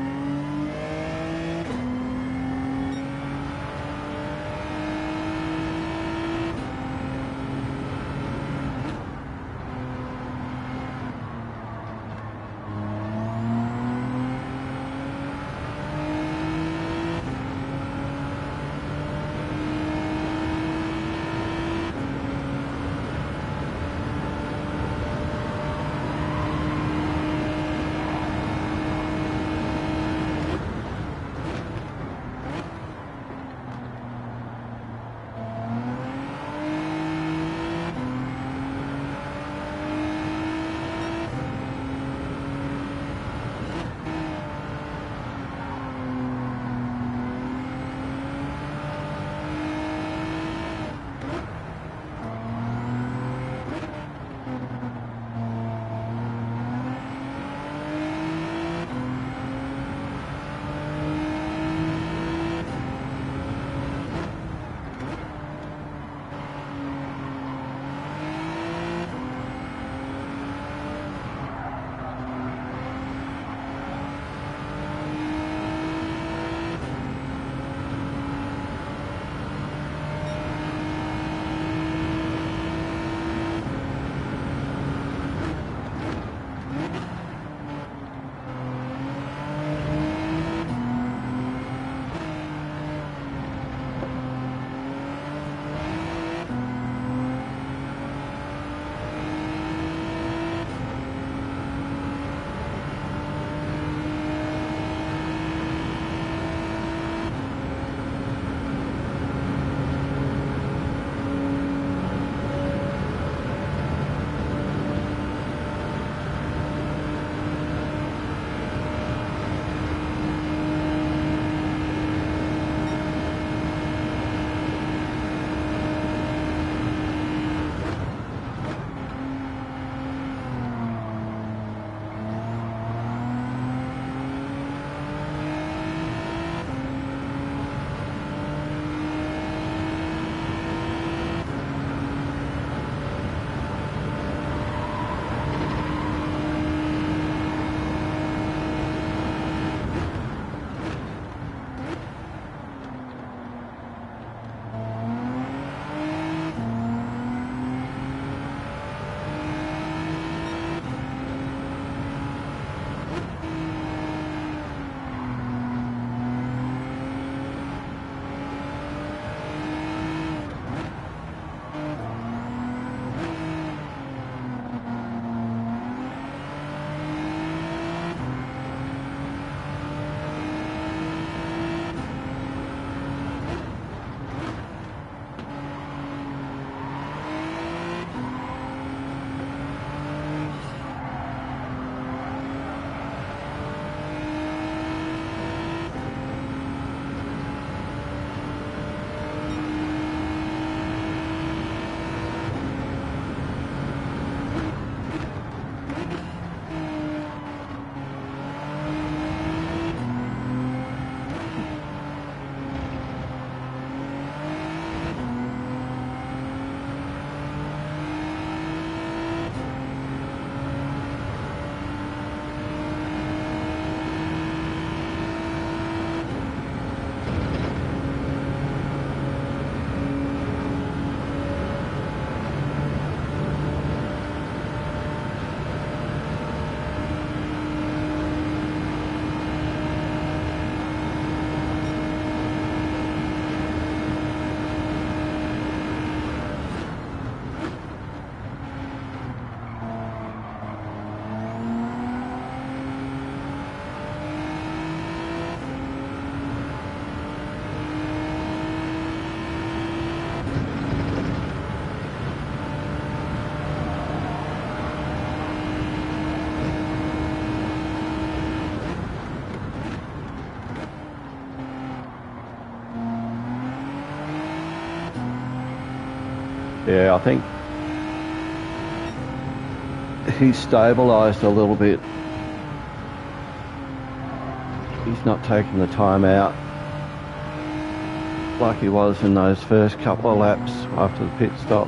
Yeah, I think he's stabilised a little bit. He's not taking the time out like he was in those first couple of laps after the pit stop.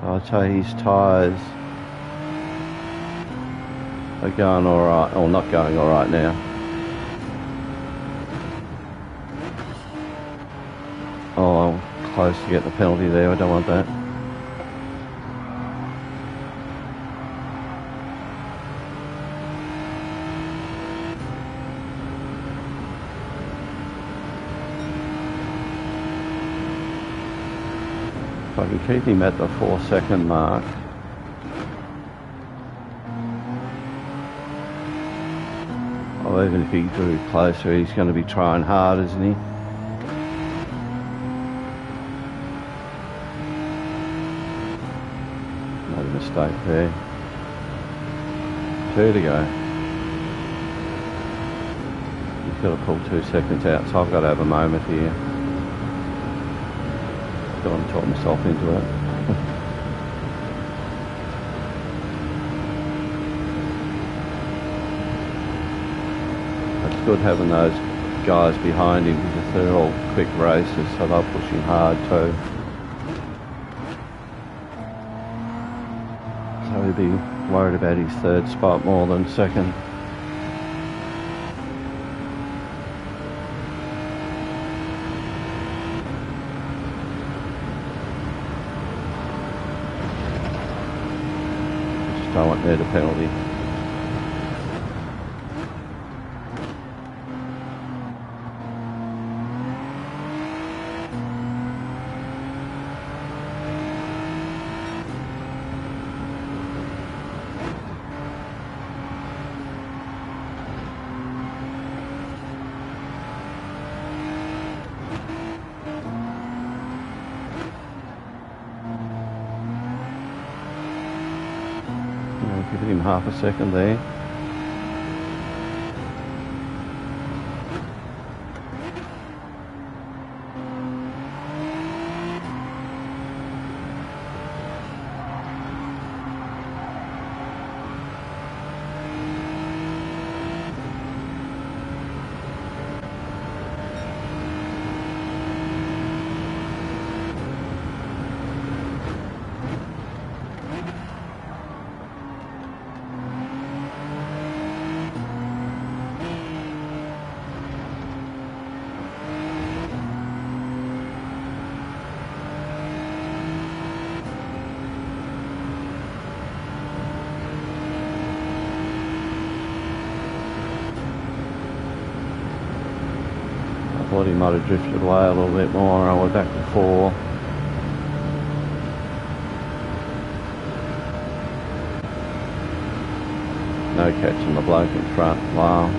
So I'd say his tyres are going alright, or not going alright now. Oh, I'm close to getting the penalty there, I don't want that. If I can keep him at the 4-second mark. Well, even if he drew closer, he's going to be trying hard, isn't he? Made a mistake there. 2 to go. He's got to pull 2 seconds out, so I've got to have a moment here. Don't want to talk myself into it. It's good having those guys behind him because they're all quick racers, so they'll push him hard too. So he'll be worried about his 3rd spot more than 2nd. Just don't want there to penalty. Giving him half a second there. I thought he might have drifted away a little bit more. I went back to 4. No catching the bloke in front. Wow.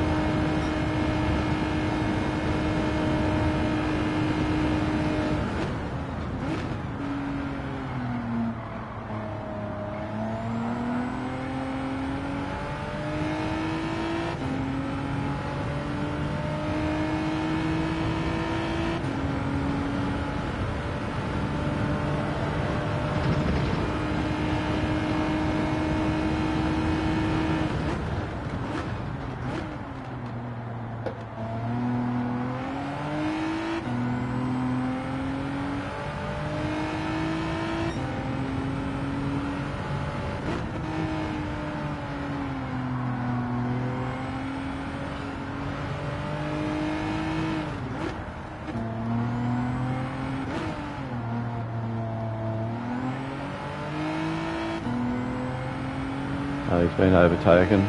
Oh, he's been overtaken.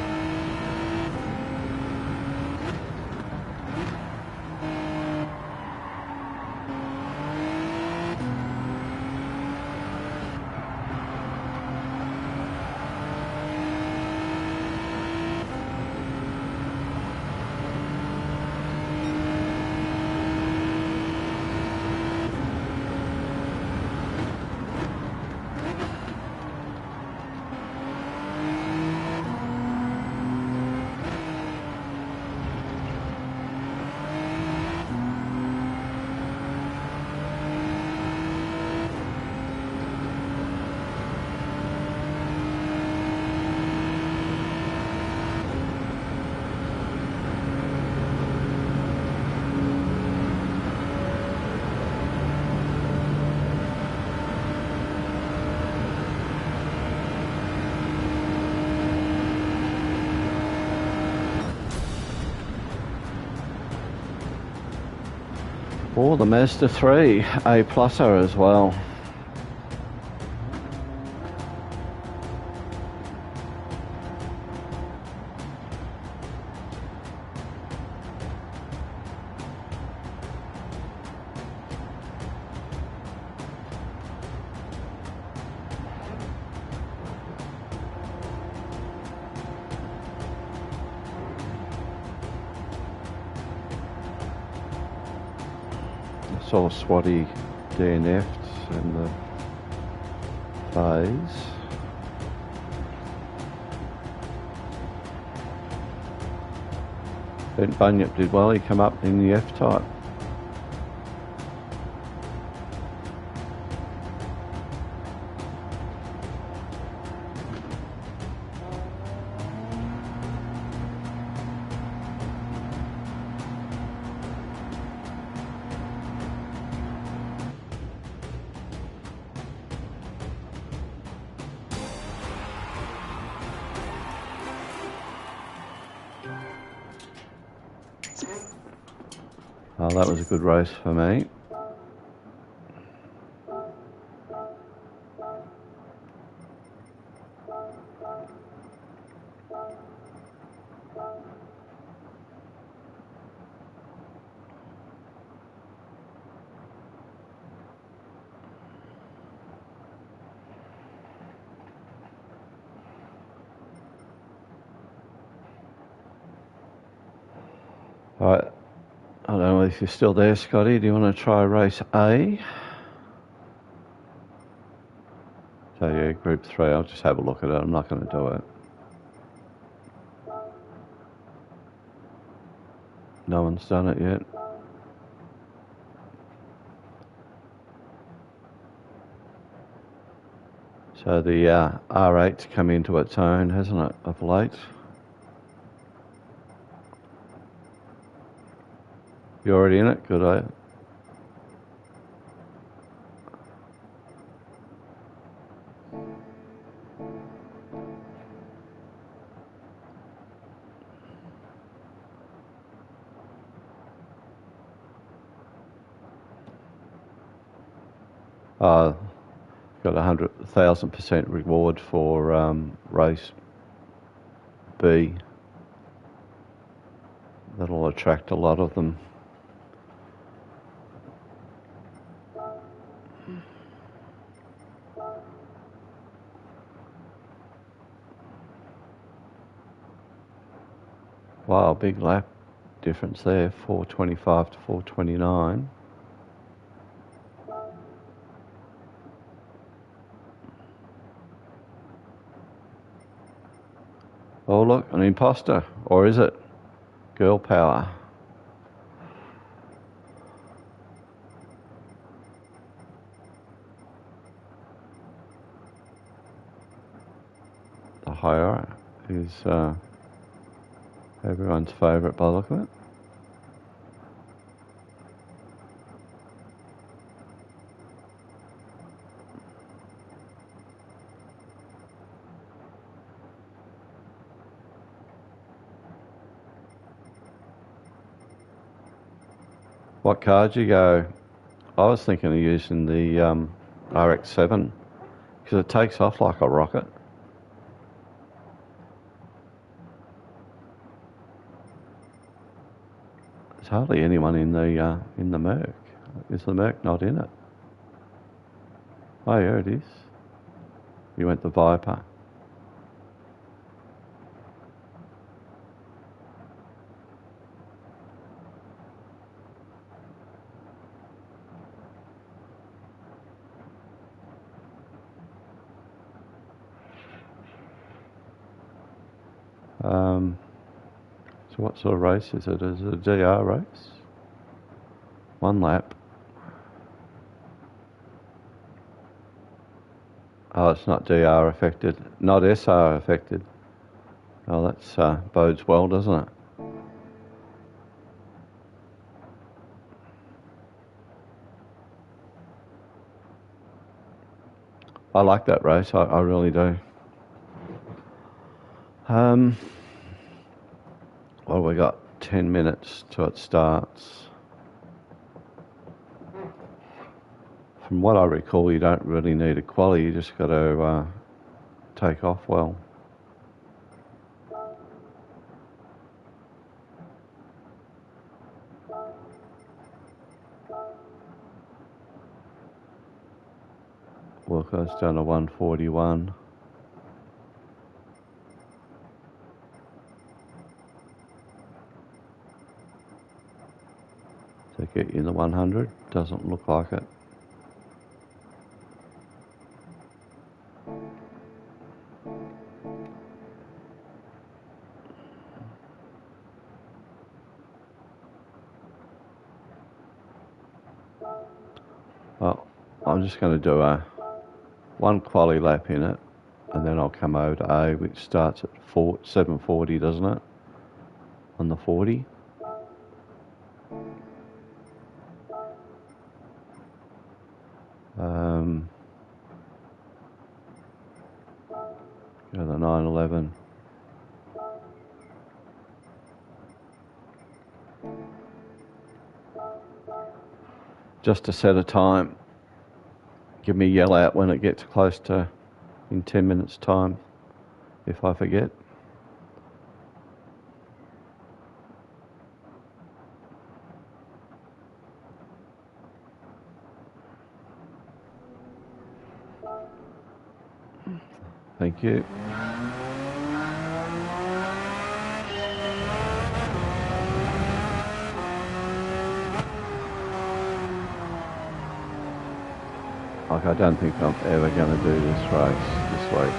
Or the Mazda 3 A Pluser as well. Saw Swatty DNF'd in the phase. Ben Bunyip did well, he came up in the F-type. Oh, that was a good race for me. Alright, I don't know if you're still there, Scotty. Do you want to try race A? So yeah, group 3, I'll just have a look at it. I'm not going to do it. No one's done it yet. So the R8's come into its own, hasn't it, of late? You already in it? Good, eh? Got 100,000% reward for race B. That'll attract a lot of them. Wow, big lap difference there, 425 to 429. Oh look, an imposter, or is it? Girl power. The higher is everyone's favourite by the look of it. What card you go? I was thinking of using the RX-7 because it takes off like a rocket. There's hardly anyone in the Merc. Is the Merc not in it? Oh yeah, it is. You went the Viper. So what sort of race is it? Is it a DR race? One lap. Oh, it's not DR affected. Not SR affected. Oh, that's bodes well, doesn't it? I like that race. I really do. Well, we got 10 minutes till it starts. From what I recall, you don't really need a quali, you just got to take off well. Walker's done a 141. To get you in the 100, doesn't look like it. Well, I'm just going to do a one quali lap in it, and then I'll come over to A, which starts at 740, doesn't it? On the 40. Go to the 911. Just to set a time. Give me a yell out when it gets close to in 10 minutes time, if I forget. Thank you. Like, I don't think I'm ever going to do this race this week.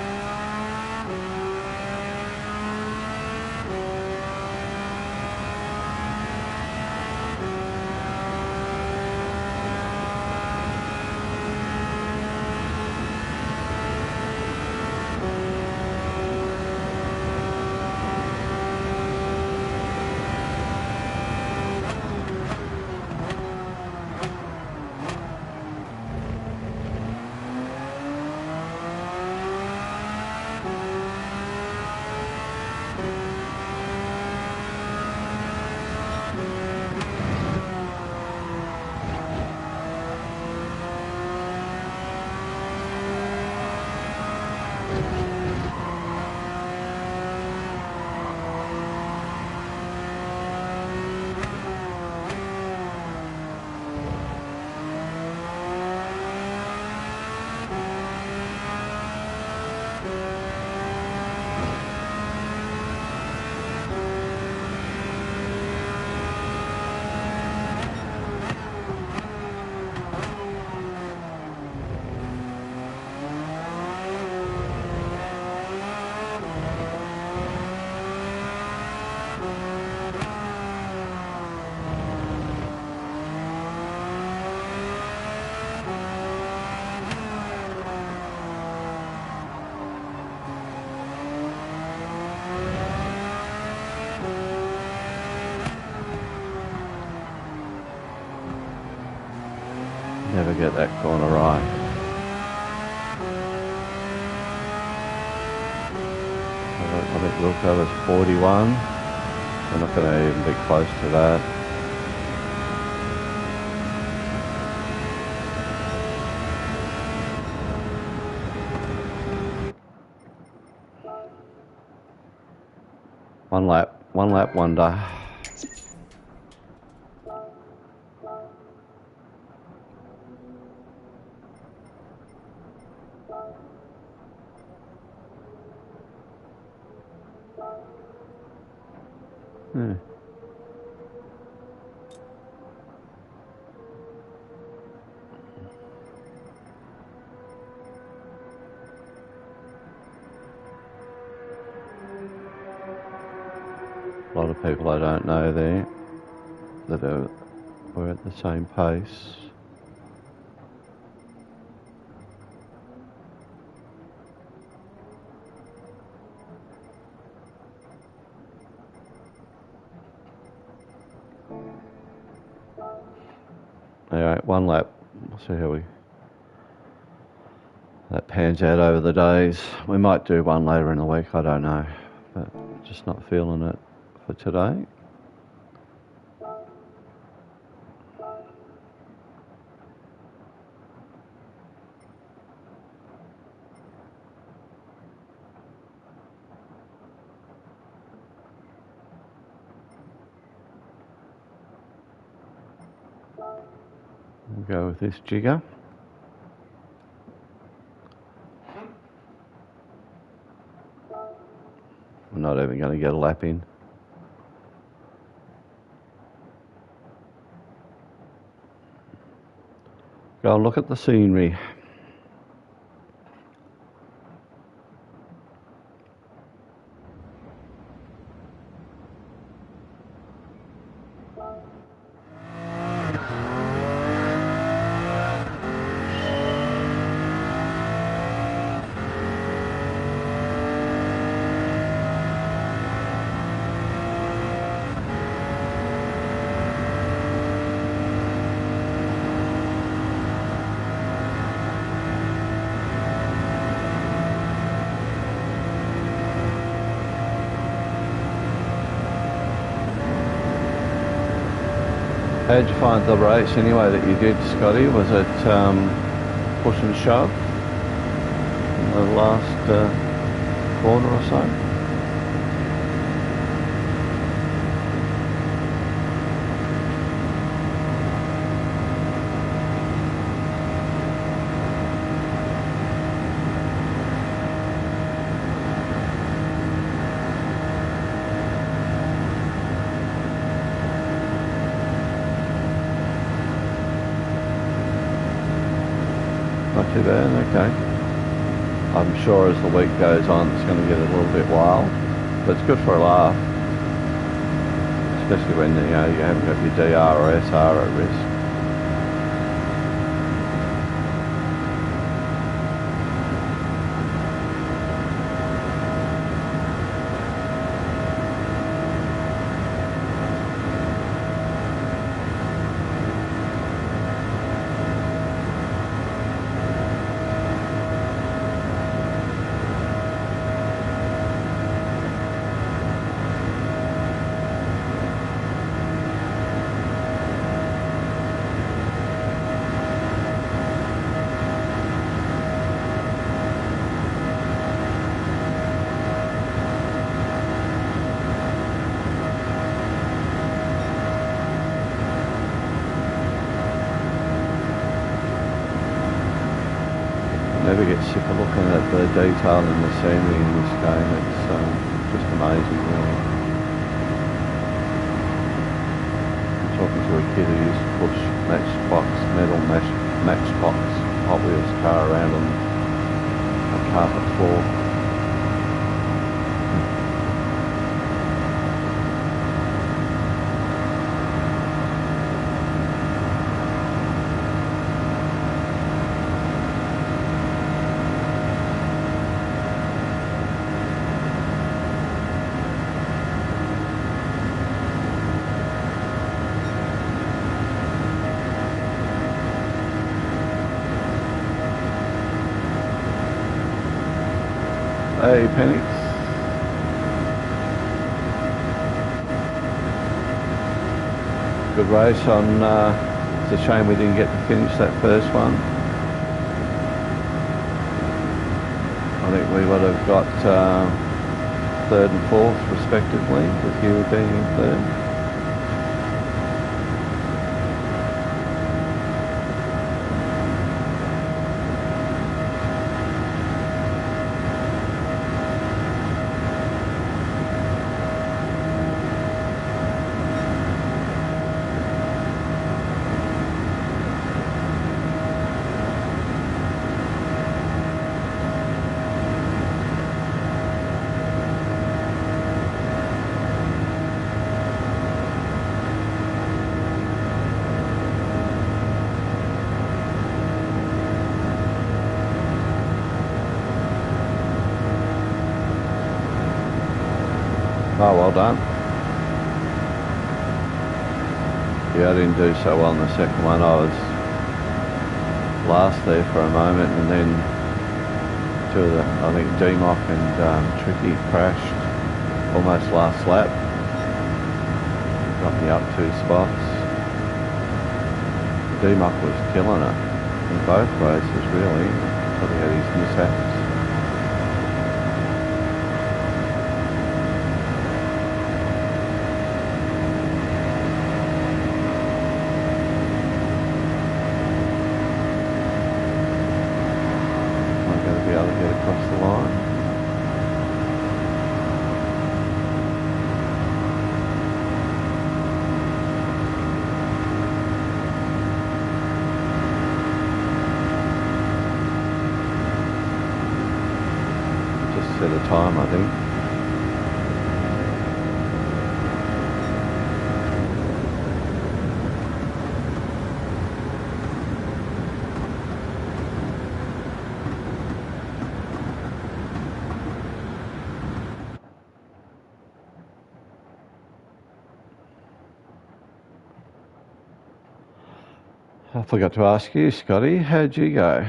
Never get that corner right. I think Wilco was 41. We're not going to even be close to that. One lap wonder. A lot of people I don't know there that were at the same pace. Anyway, one lap. We'll see how that pans out over the days. We might do one later in the week, I don't know. But just not feeling it for today. We'll go with this jigger. I'm not even going to get a lap in. Go and look at the scenery. How'd you find the race anyway that you did, Scotty? Was it push and shove in the last corner or so? Not too bad, okay. I'm sure as the week goes on it's going to get a little bit wild, but it's good for a laugh. Especially when you haven't got your DR or SR at risk. Never get sick of looking at the detail and the scenery in this game. It's just amazing, really. I'm talking to a kid who used to push metal Matchbox Hot Wheels car around on a carpet floor. Hey, Penny. Good race on, it's a shame we didn't get to finish that first one. I think we would have got third and fourth respectively, with you being in third. Oh, well done. Yeah, I didn't do so well in the second one. I was last there for a moment, and then two of the, I think D-Mock and Tricky crashed almost last lap. Got me up 2 spots. D-Mock was killing it in both races, really, until he had his mishaps. of the time, I think. I forgot to ask you, Scotty, how'd you go?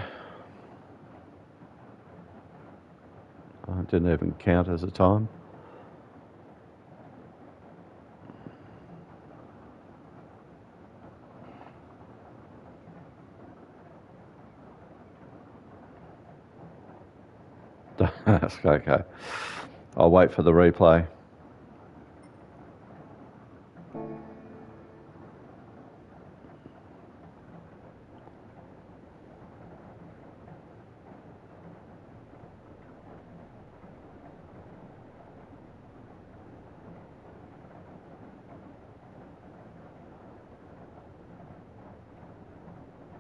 I didn't even count as a time. That's okay. I'll wait for the replay.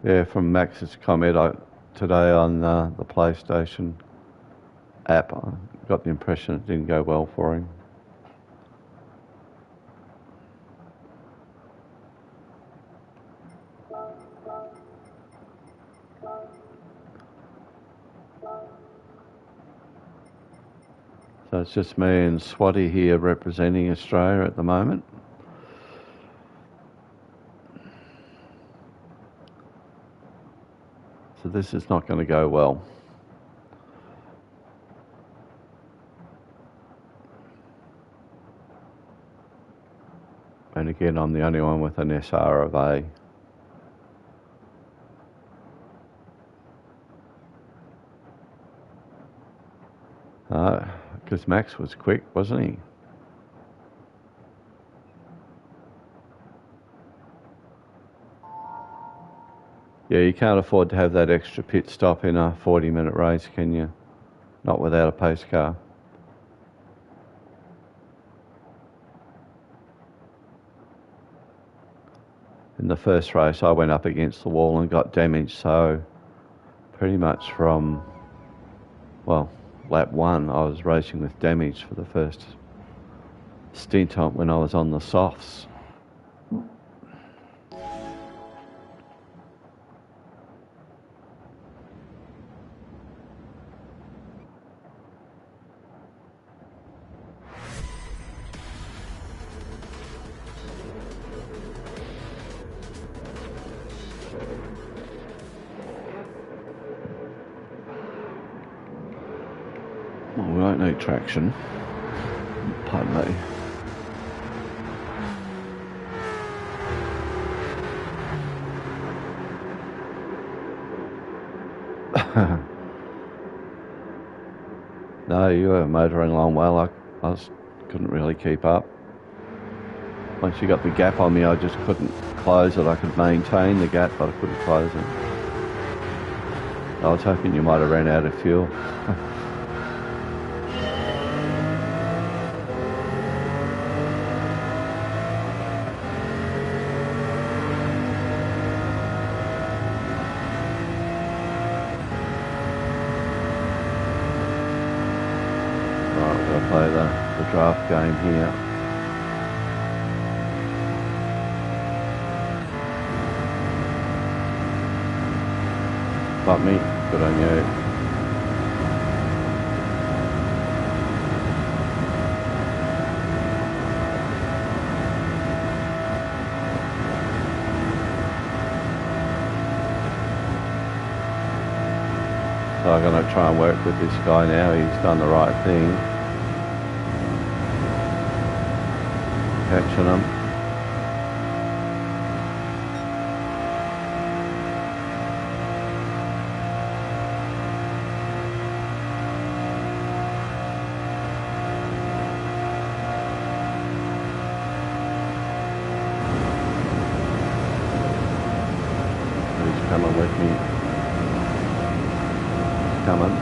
Yeah, from Max's comment today on the PlayStation app, I got the impression it didn't go well for him. So it's just me and Swati here representing Australia at the moment. So this is not going to go well. And again, I'm the only one with an SR of A. Because Max was quick, wasn't he? Yeah, you can't afford to have that extra pit stop in a 40-minute race, can you? Not without a pace car. In the first race, I went up against the wall and got damaged, so pretty much from, well, lap 1, I was racing with damage for the first stint on when I was on the softs. Well, we won't need traction. Pardon me. No, you were motoring along well. I couldn't really keep up. Once you got the gap on me, I just couldn't close it. I could maintain the gap, but I couldn't close it. I was hoping you might have ran out of fuel. Play the draft game here. Got me. Good on you. So I'm going to try and work with this guy now. He's done the right thing. Catching them. He's coming with me. He's coming.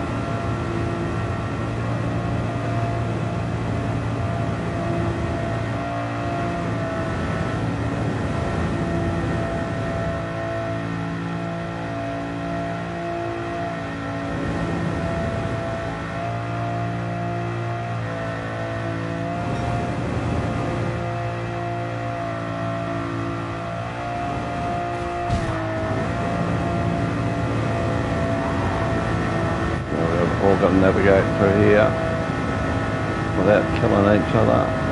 all got to navigate through here without killing each other.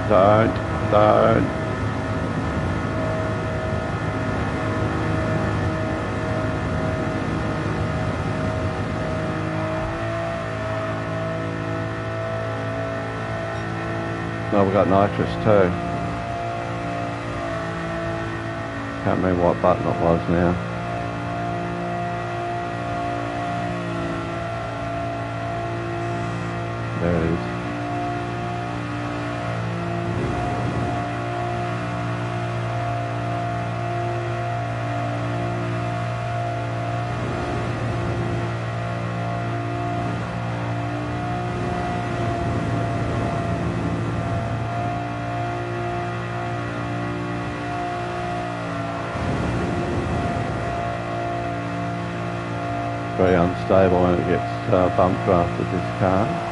Don't. No, we've got nitrous too. Can't remember what button it was now. There it is. Very unstable when it gets bump drafted, this car.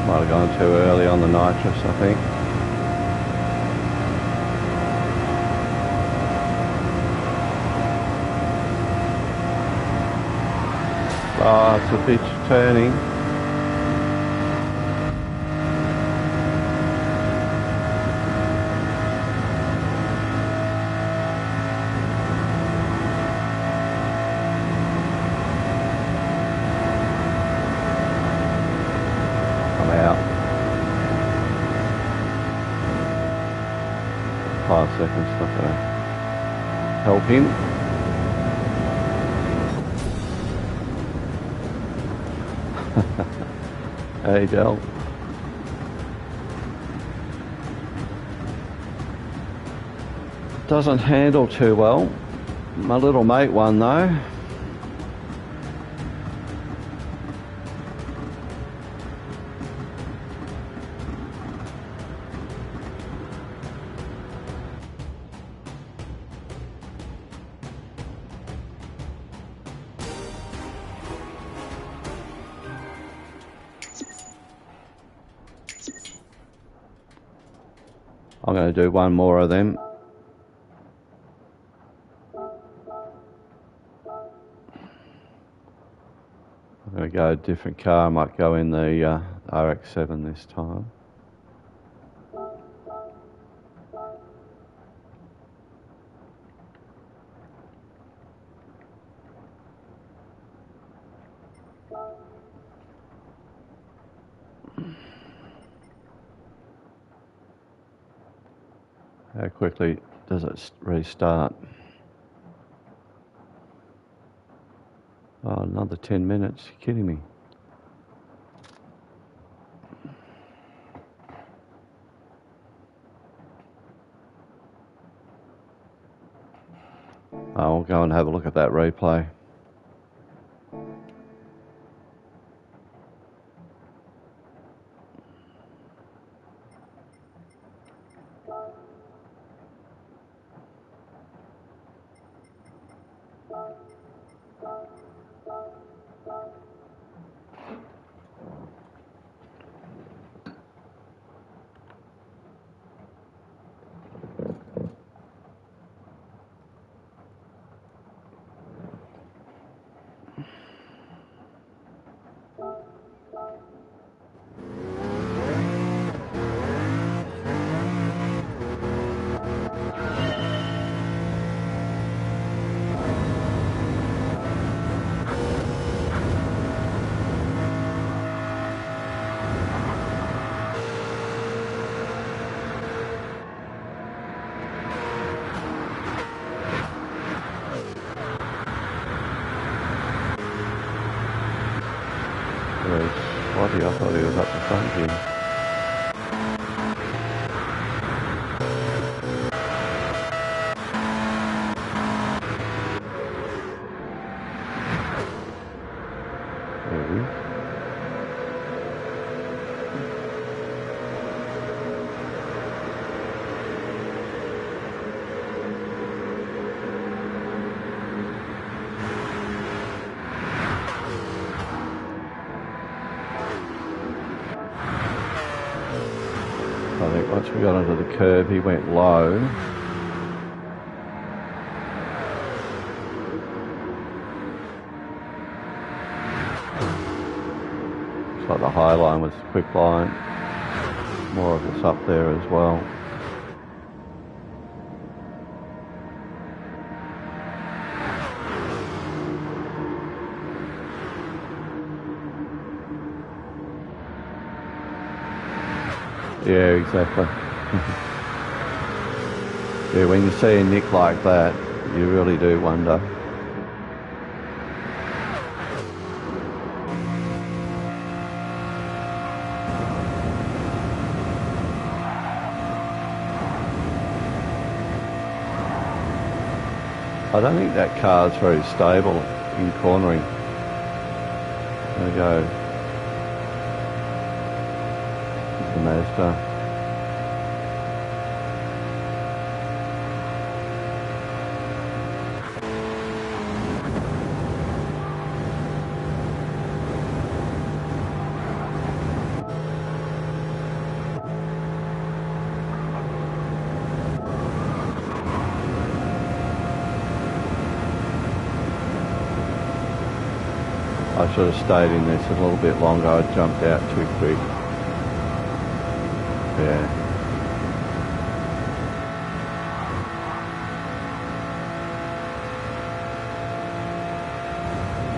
Might have gone too early on the nitrous, I think. Oh, it's a bitch turning. I'm out. 5 seconds, not going to help him. Hey, Del. Doesn't handle too well. My little mate won though. I'm going to do one more of them. I'm going to go a different car. I might go in the RX-7 this time. How quickly does it restart? Oh, another 10 minutes. You're kidding me. I'll go and have a look at that replay. very spotty. I thought he was up the front here. There he is. I think once we got onto the curve, he went low. Looks like the high line was the quick line. More of us up there as well. Yeah, exactly. Yeah, when you see a nick like that, you really do wonder. I don't think that car's very stable in cornering. There we go. The Mazda. I should have stayed in this a little bit longer. I jumped out too quick. Yeah.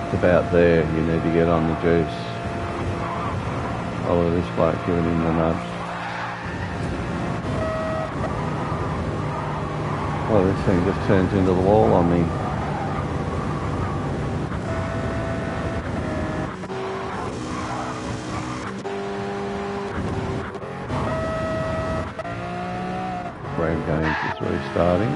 It's about there. You need to get on the juice. Oh, this bloke giving him the nudge. Oh, this thing just turns into the wall on me. Ram games is restarting.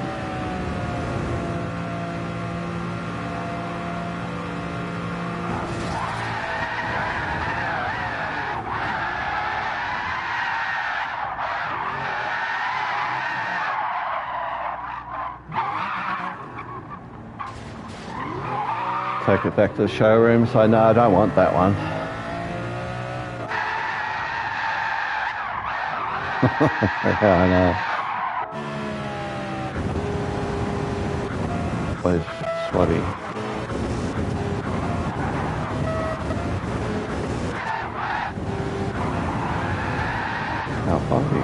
Take it back to the showroom, say no, I don't want that one. Yeah, I know. Where's Swatty? How funky.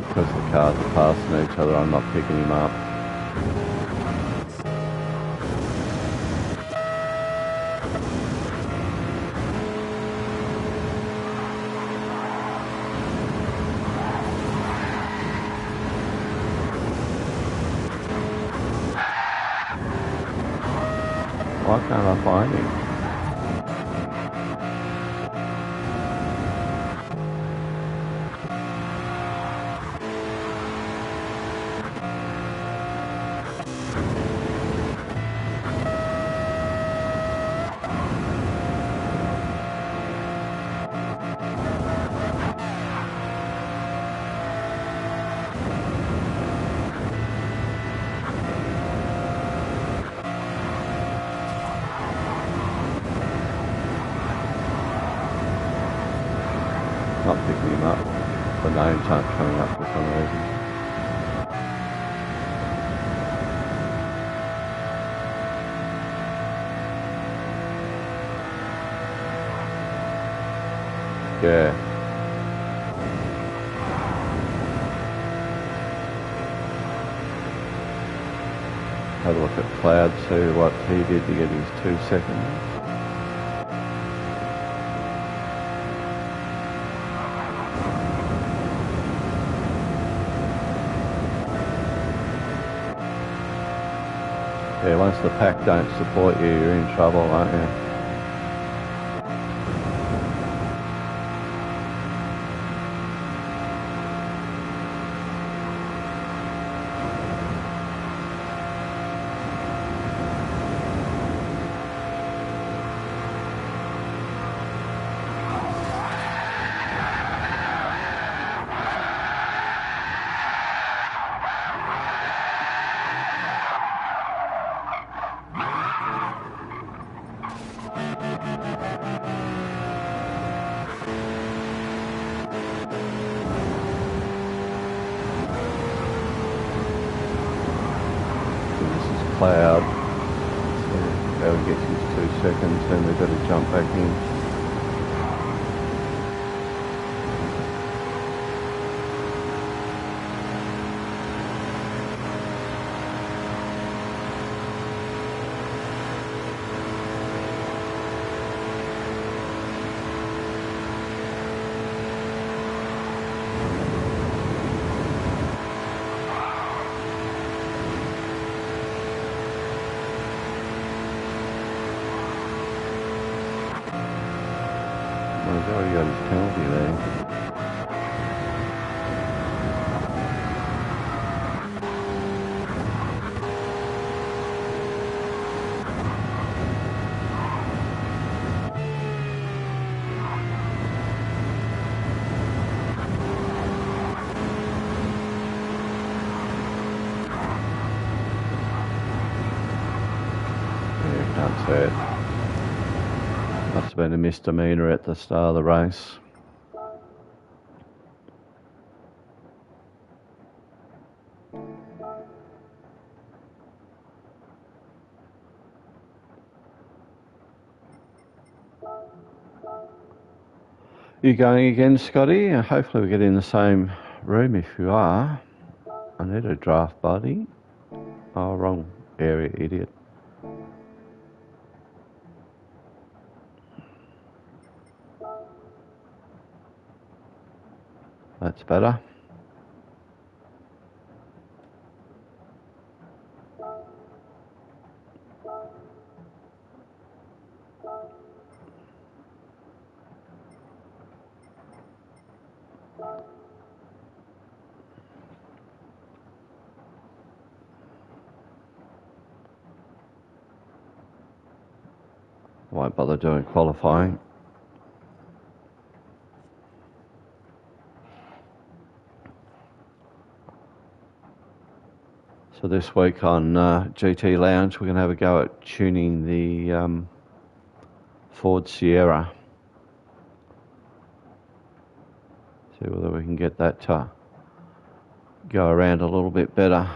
Because the cars are passing each other, I'm not picking him up. Why can't I find him? Not picking him up. The names aren't coming up for some reason. Yeah. Have a look at Cloud, see what he did to get his 2 seconds. Yeah, once the pack don't support you, you're in trouble, aren't you? Cloud. So Cloud gets his 2 seconds, then we've got to jump back in. Well, he's already got his penalty there. Yeah, can't see it. Must have been a misdemeanor at the start of the race. You going again, Scotty? Hopefully we get in the same room if you are. I need a draft buddy. Oh, wrong area, idiot. That's better. Won't bother doing qualifying. So this week on GT Lounge, we're going to have a go at tuning the Ford Sierra. See whether we can get that to go around a little bit better.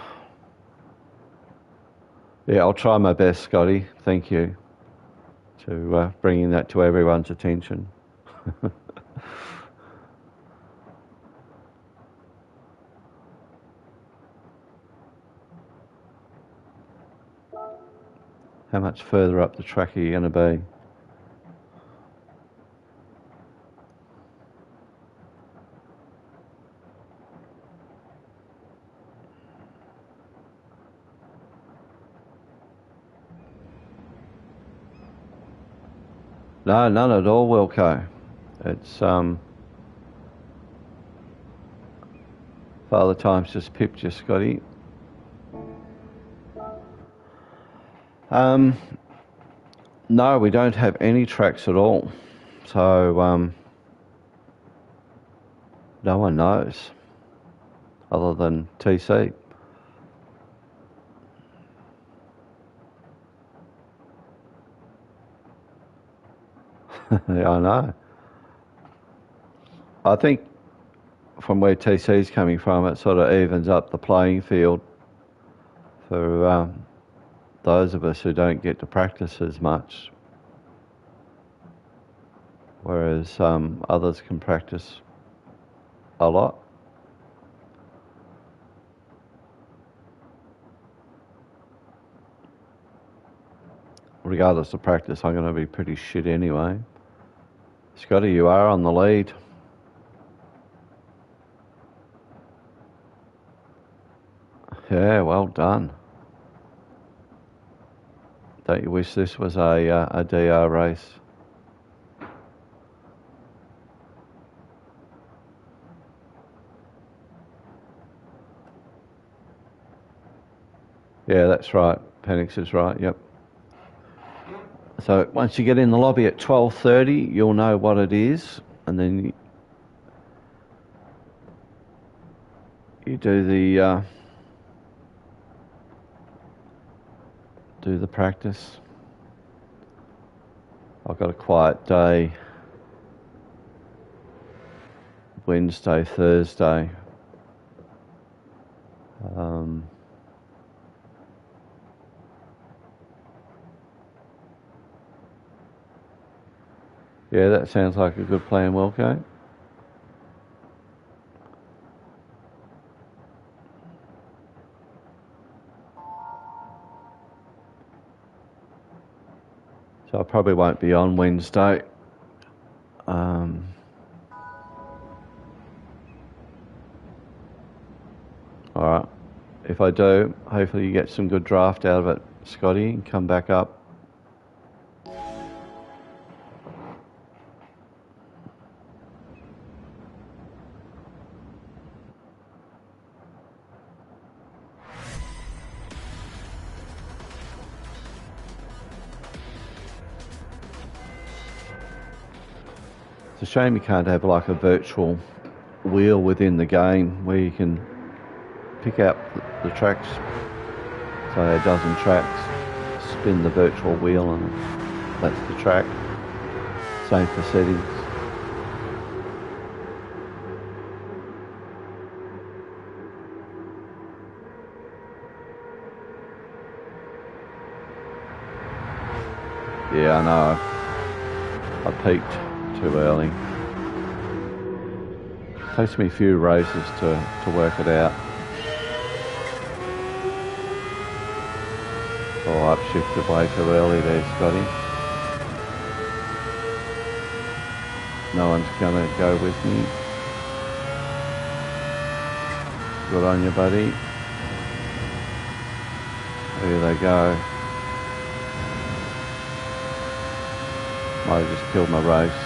Yeah, I'll try my best, Scotty. Thank you to bringing that to everyone's attention. How much further up the track are you going to be? No, none at all, Wilco. It's Father Time's just pipped you, Scotty. No, we don't have any tracks at all. So no one knows other than TC. Yeah, I know. I think from where TC's coming from, it sort of evens up the playing field for those of us who don't get to practice as much, whereas others can practice a lot. regardless of practice, I'm going to be pretty shit anyway. Scotty, you are on the lead. Yeah, well done. Don't you wish this was a DR race? Yeah, that's right. Penix is right, yep. So once you get in the lobby at 12:30, you'll know what it is, and then you do the practice. I've got a quiet day Wednesday, Thursday. Yeah, that sounds like a good plan, Wilco. So I probably won't be on Wednesday. Alright. If I do, hopefully you get some good draft out of it, Scotty, and come back up. It's a shame you can't have like a virtual wheel within the game where you can pick out the tracks, say a dozen tracks, spin the virtual wheel and that's the track. Same for settings. Yeah, I know. I peaked too early. Takes me a few races to work it out. Oh, upshifted way too early there, Scotty. No one's gonna go with me. Good on you, buddy. There they go. Might have just killed my race.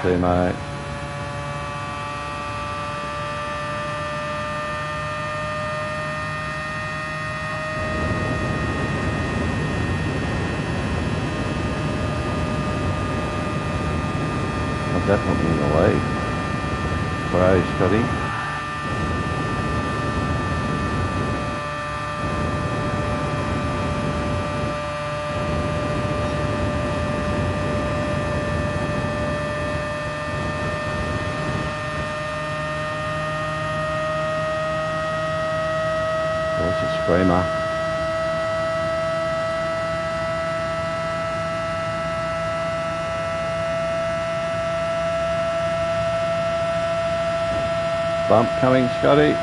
See you, mate. I'm definitely in the lead. Brave, Scotty. Screamer. Bump coming, Scotty.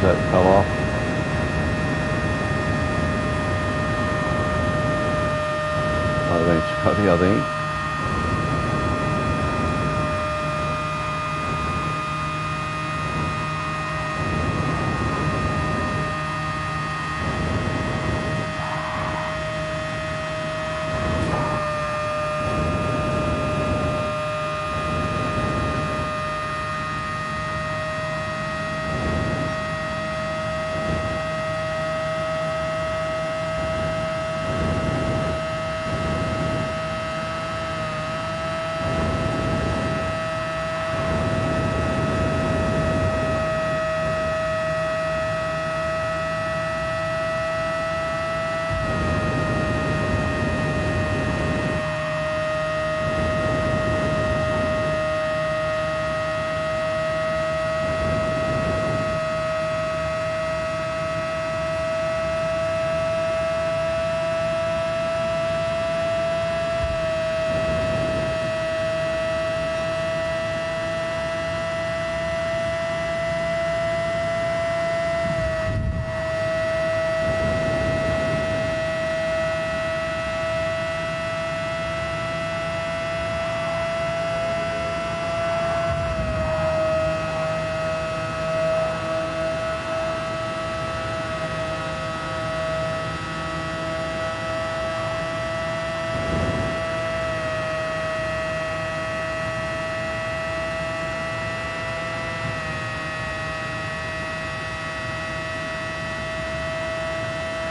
That fell off. I think Scotty, I think.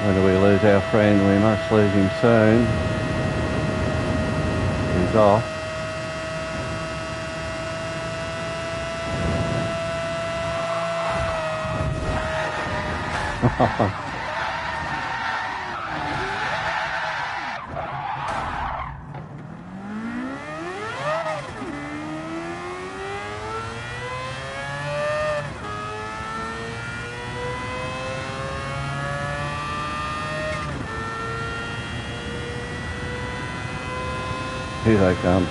When do we lose our friend? We must lose him soon. He's off. Here they come.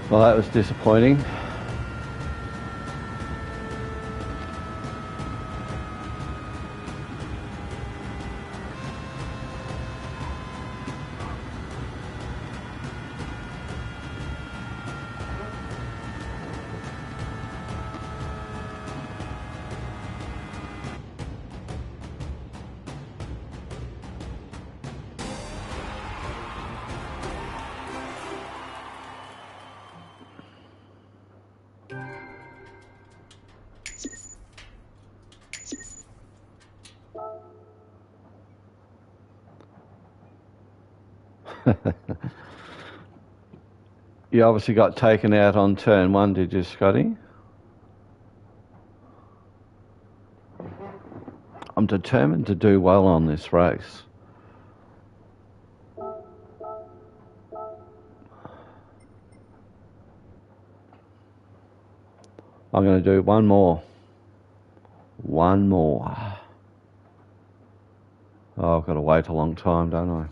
Well, that was disappointing. You obviously got taken out on turn 1, did you, Scotty? I'm determined to do well on this race. I'm going to do one more. One more. Oh, I've got to wait a long time, don't I?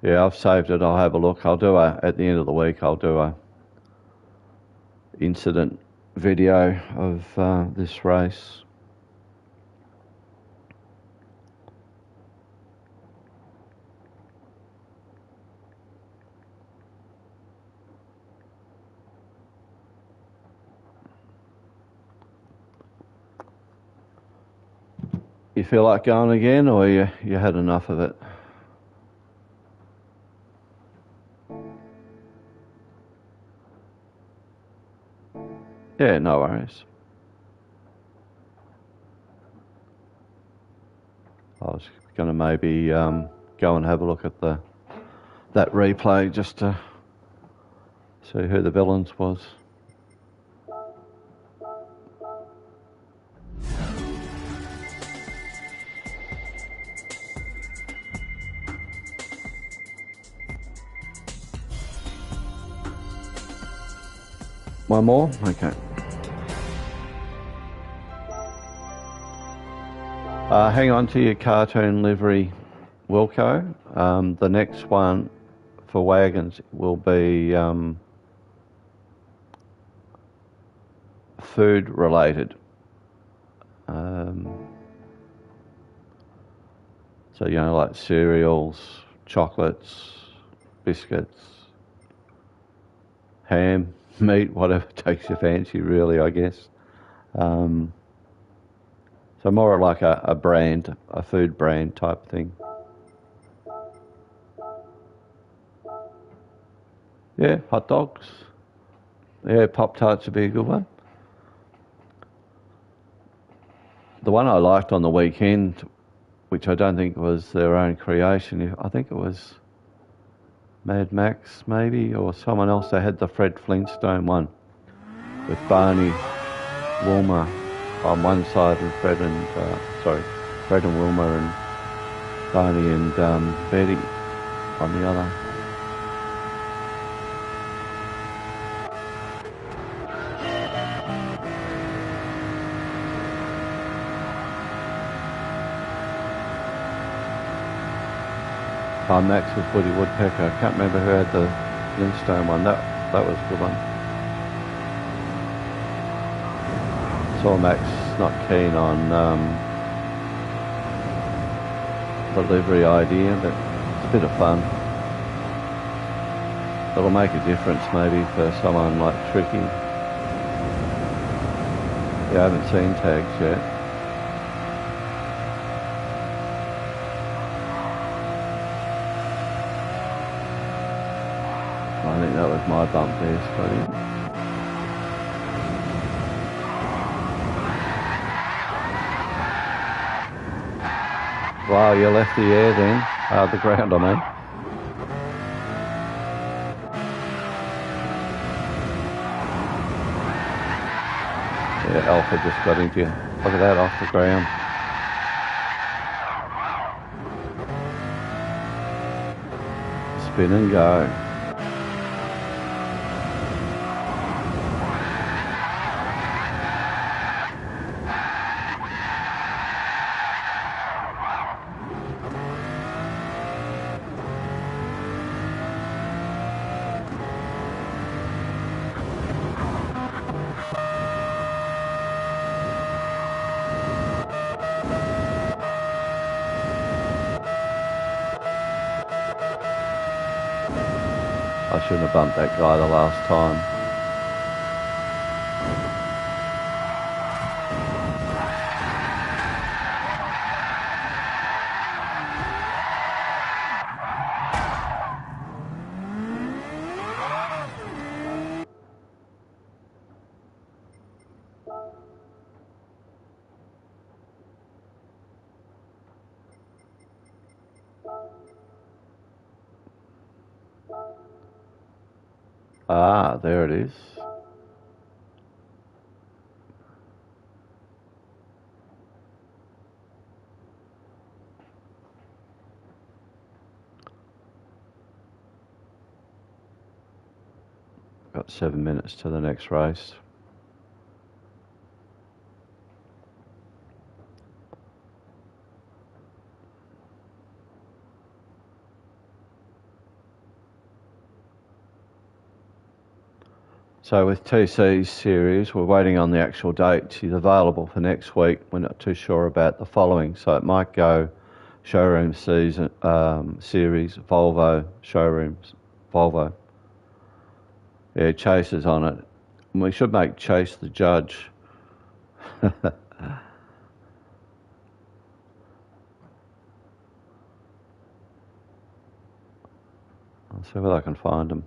Yeah, I've saved it. I'll have a look. At the end of the week, I'll do a incident video of this race. You feel like going again, or you had enough of it? Yeah, no worries. I was going to maybe go and have a look at that replay just to see who the villains was. One more? Okay. Hang on to your cartoon livery, Wilco. The next one for wagons will be food related. So, like cereals, chocolates, biscuits, ham, meat, whatever takes your fancy, really, I guess. So more like a brand, a food brand type thing. Yeah, hot dogs. Yeah, Pop-Tarts would be a good one. The one I liked on the weekend, which I don't think was their own creation, I think it was Mad Max maybe, or someone else. They had the Fred Flintstone one with Barney Wilmer on one side and Fred and Wilmer and Barney and Betty on the other. Max with Woody Woodpecker. I can't remember who had the Flintstone one. That was a good one. Saw Max not keen on the livery idea, but it's a bit of fun. It'll make a difference maybe for someone like Tricky. You haven't seen tags yet. I think that was my bump there, Scotty. Wow, you left the air then. The ground, I mean. Yeah, Alpha just got into you. Look at that, off the ground. Spin and go. I shouldn't have bumped that guy the last time. Ah, there it is. Got 7 minutes to the next race. So with TC's series, we're waiting on the actual date. She's available for next week. We're not too sure about the following, so it might go showroom season series, Volvo showrooms, Volvo. Yeah, Chase is on it. And we should make Chase the judge. I'll see whether I can find him.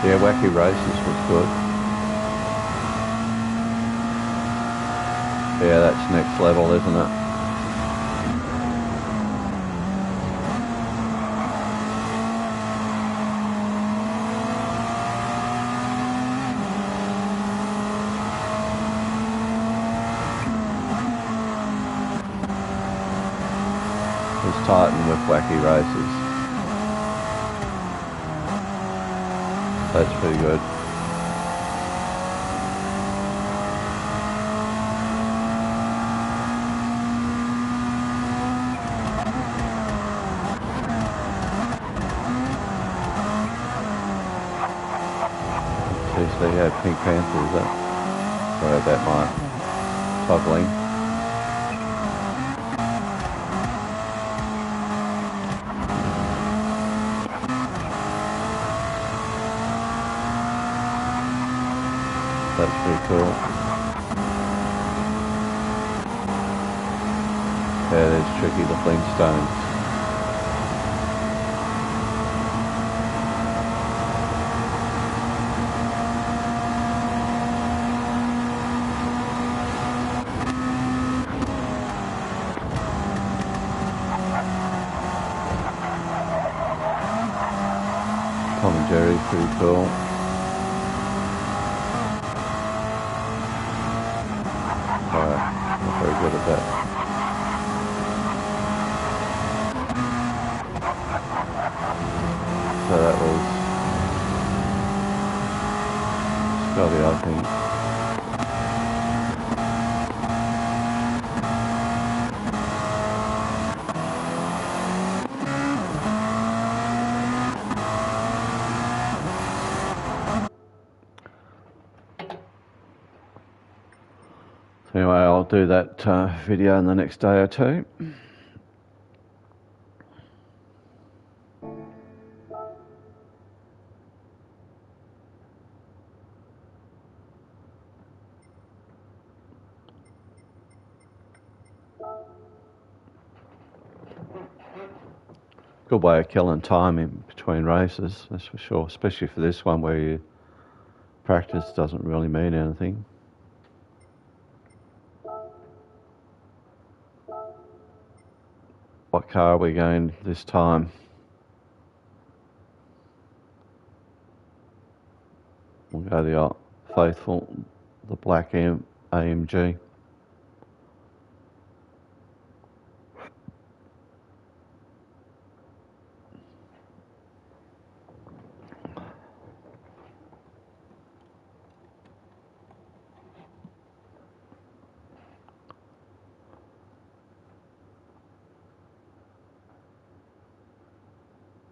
Yeah, Wacky Races was good. Yeah, that's next level, isn't it? It's Titan with Wacky Races. That's pretty good. TC had Pink Panther, is that? Sorry about my toggling. That's pretty cool. Yeah, there's Tricky the Flintstones. Tom and Jerry's pretty cool. Not very good at that. Scotty, I think. So anyway, I'll do that video in the next day or two. Good way of killing time in between races, that's for sure, especially for this one where your practice doesn't really mean anything. What car are we going this time? We'll go the faithful, the black AMG.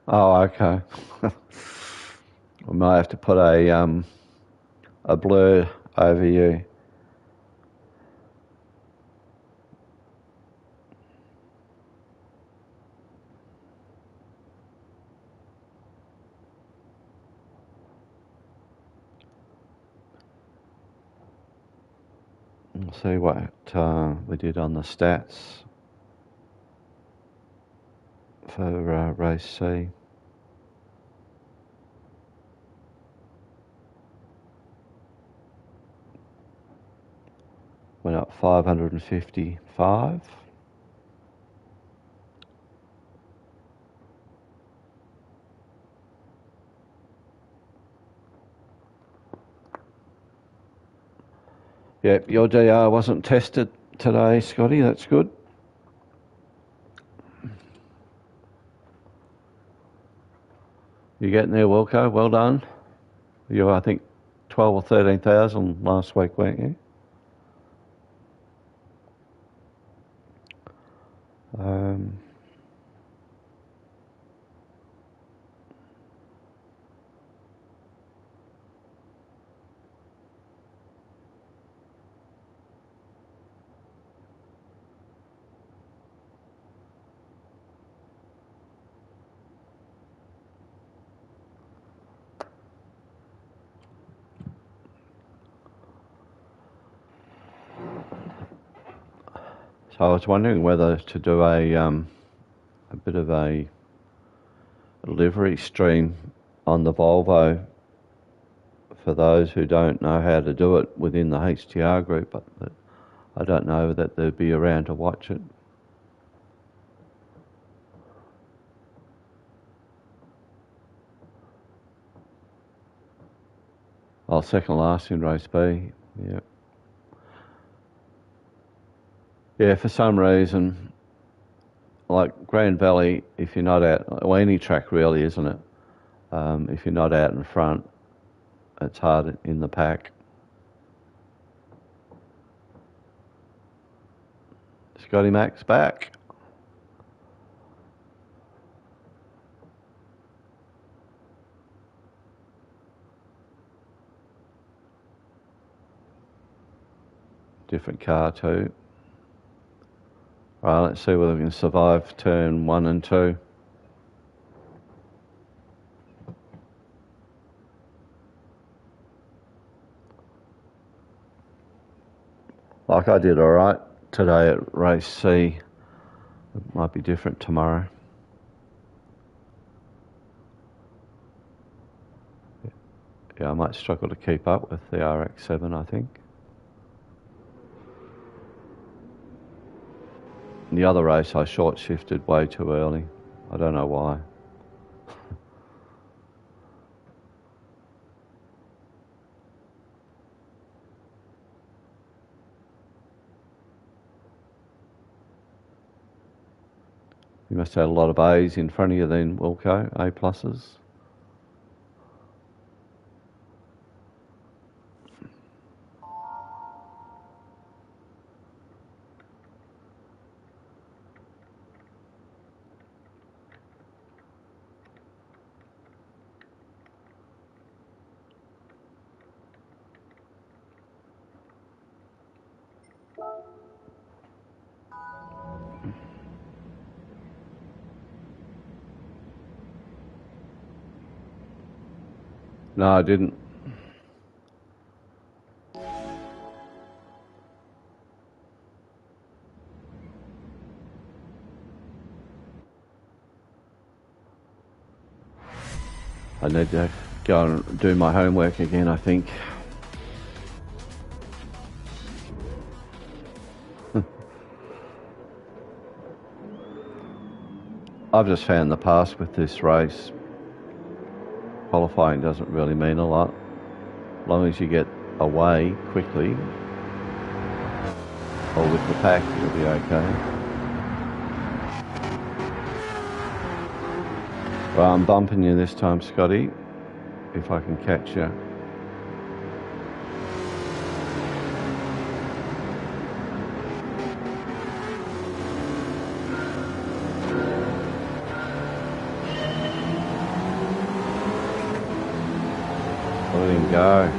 Oh, okay. We might have to put a blur over you. We'll see what we did on the stats for race C. Went up 555. Yep, your DR wasn't tested today, Scotty, that's good. You getting there, Wilco? Well done. You were, I think, 12 or 13,000 last week, weren't you? So I was wondering whether to do a bit of a livery stream on the Volvo for those who don't know how to do it within the HTR group, but I don't know that they'd be around to watch it. Oh, second last in race B, yeah. Yeah, for some reason, like Grand Valley, if you're not out, well, any track really, isn't it? If you're not out in front, it's hard in the pack. Scotty Mac's back. Different car too. Right, let's see whether we can survive turn 1 and 2. Like I did all right today at race C. It might be different tomorrow. Yeah, I might struggle to keep up with the RX-7, I think. The other race I short shifted way too early. I don't know why. You must have a lot of A's in front of you then, Wilco, A pluses. No, I didn't. I need to go and do my homework again, I think. I've just found the past with this race, qualifying doesn't really mean a lot. As long as you get away quickly, or with the pack, you'll be okay. Well, I'm bumping you this time, Scotty, if I can catch you. Let him go.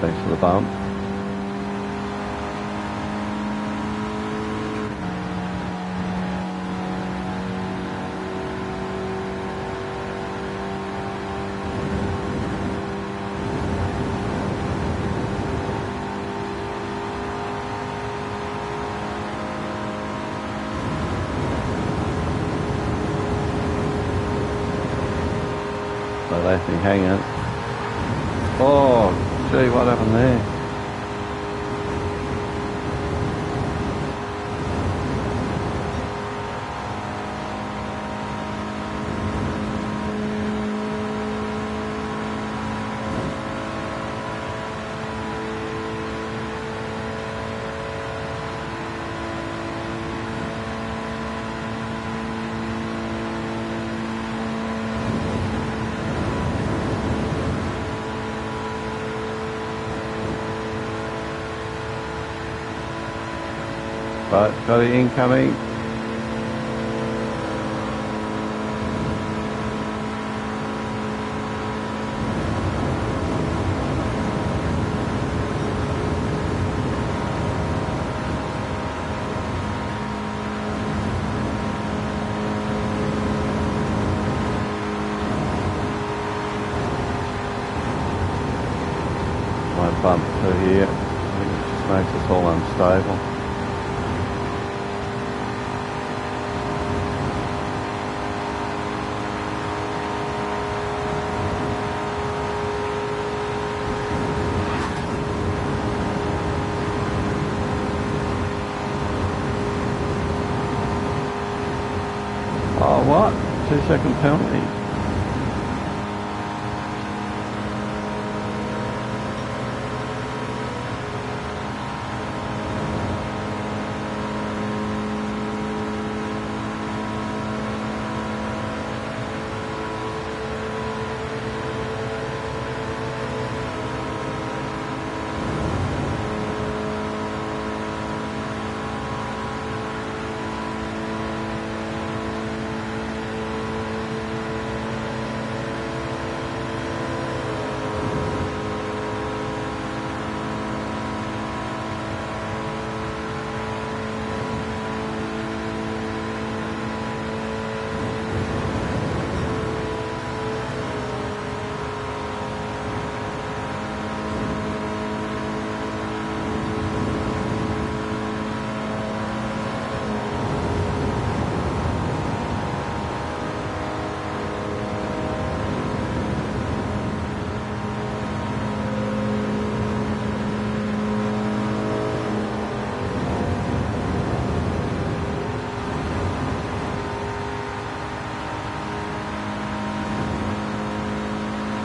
Thanks for the bump. So left me hanging. Oh, gee, what happened there? Right, got it incoming. Might bump through here. I think it just makes us all unstable. Oh, what? 2-second penalty.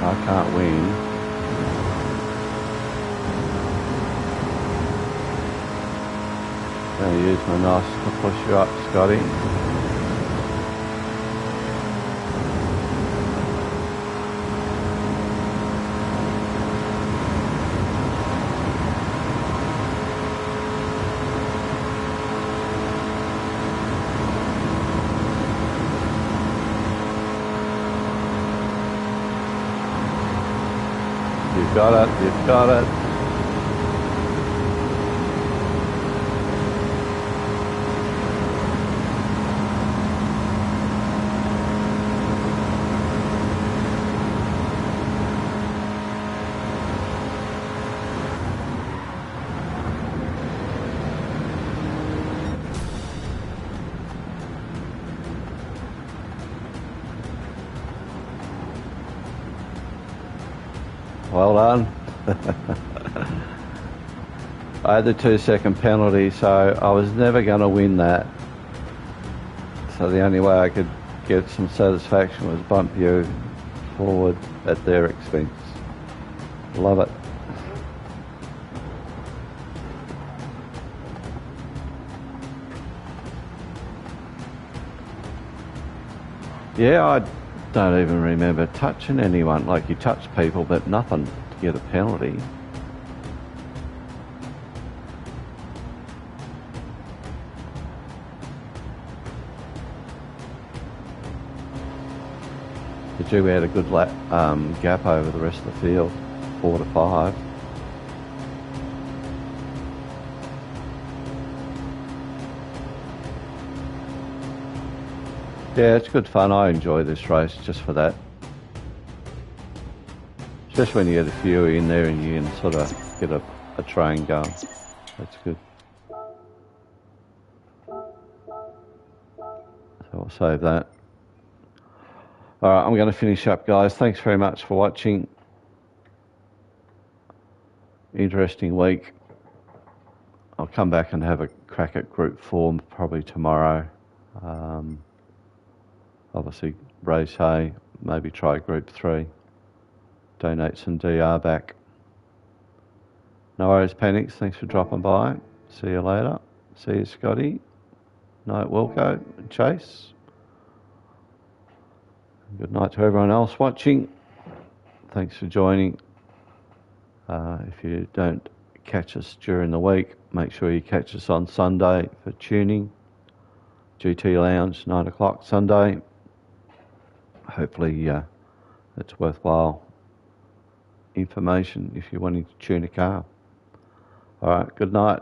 I can't win. Gonna use my knife to push you up, Scotty. You've got it, you've got it. Well done. I had the 2-second penalty, so I was never going to win that. So the only way I could get some satisfaction was bump you forward at their expense. Love it. Yeah, I don't even remember touching anyone. Like, you touch people, but nothing to get a penalty. But we had a good gap over the rest of the field, 4 to 5. Yeah, it's good fun. I enjoy this race just for that. Especially when you get a few in there and you can sort of get a train going. That's good. So I'll save that. Alright, I'm going to finish up, guys. Thanks very much for watching. Interesting week. I'll come back and have a crack at Group 4 probably tomorrow. Obviously, race hay, maybe try Group 3. Donate some DR back. No worries, Panics. Thanks for dropping by. See you later. See you, Scotty. Night, Wilco and Chase. Good night to everyone else watching. Thanks for joining. If you don't catch us during the week, make sure you catch us on Sunday for tuning. GT Lounge, 9 o'clock Sunday. Hopefully it's worthwhile information if you're wanting to tune a car. All right, good night.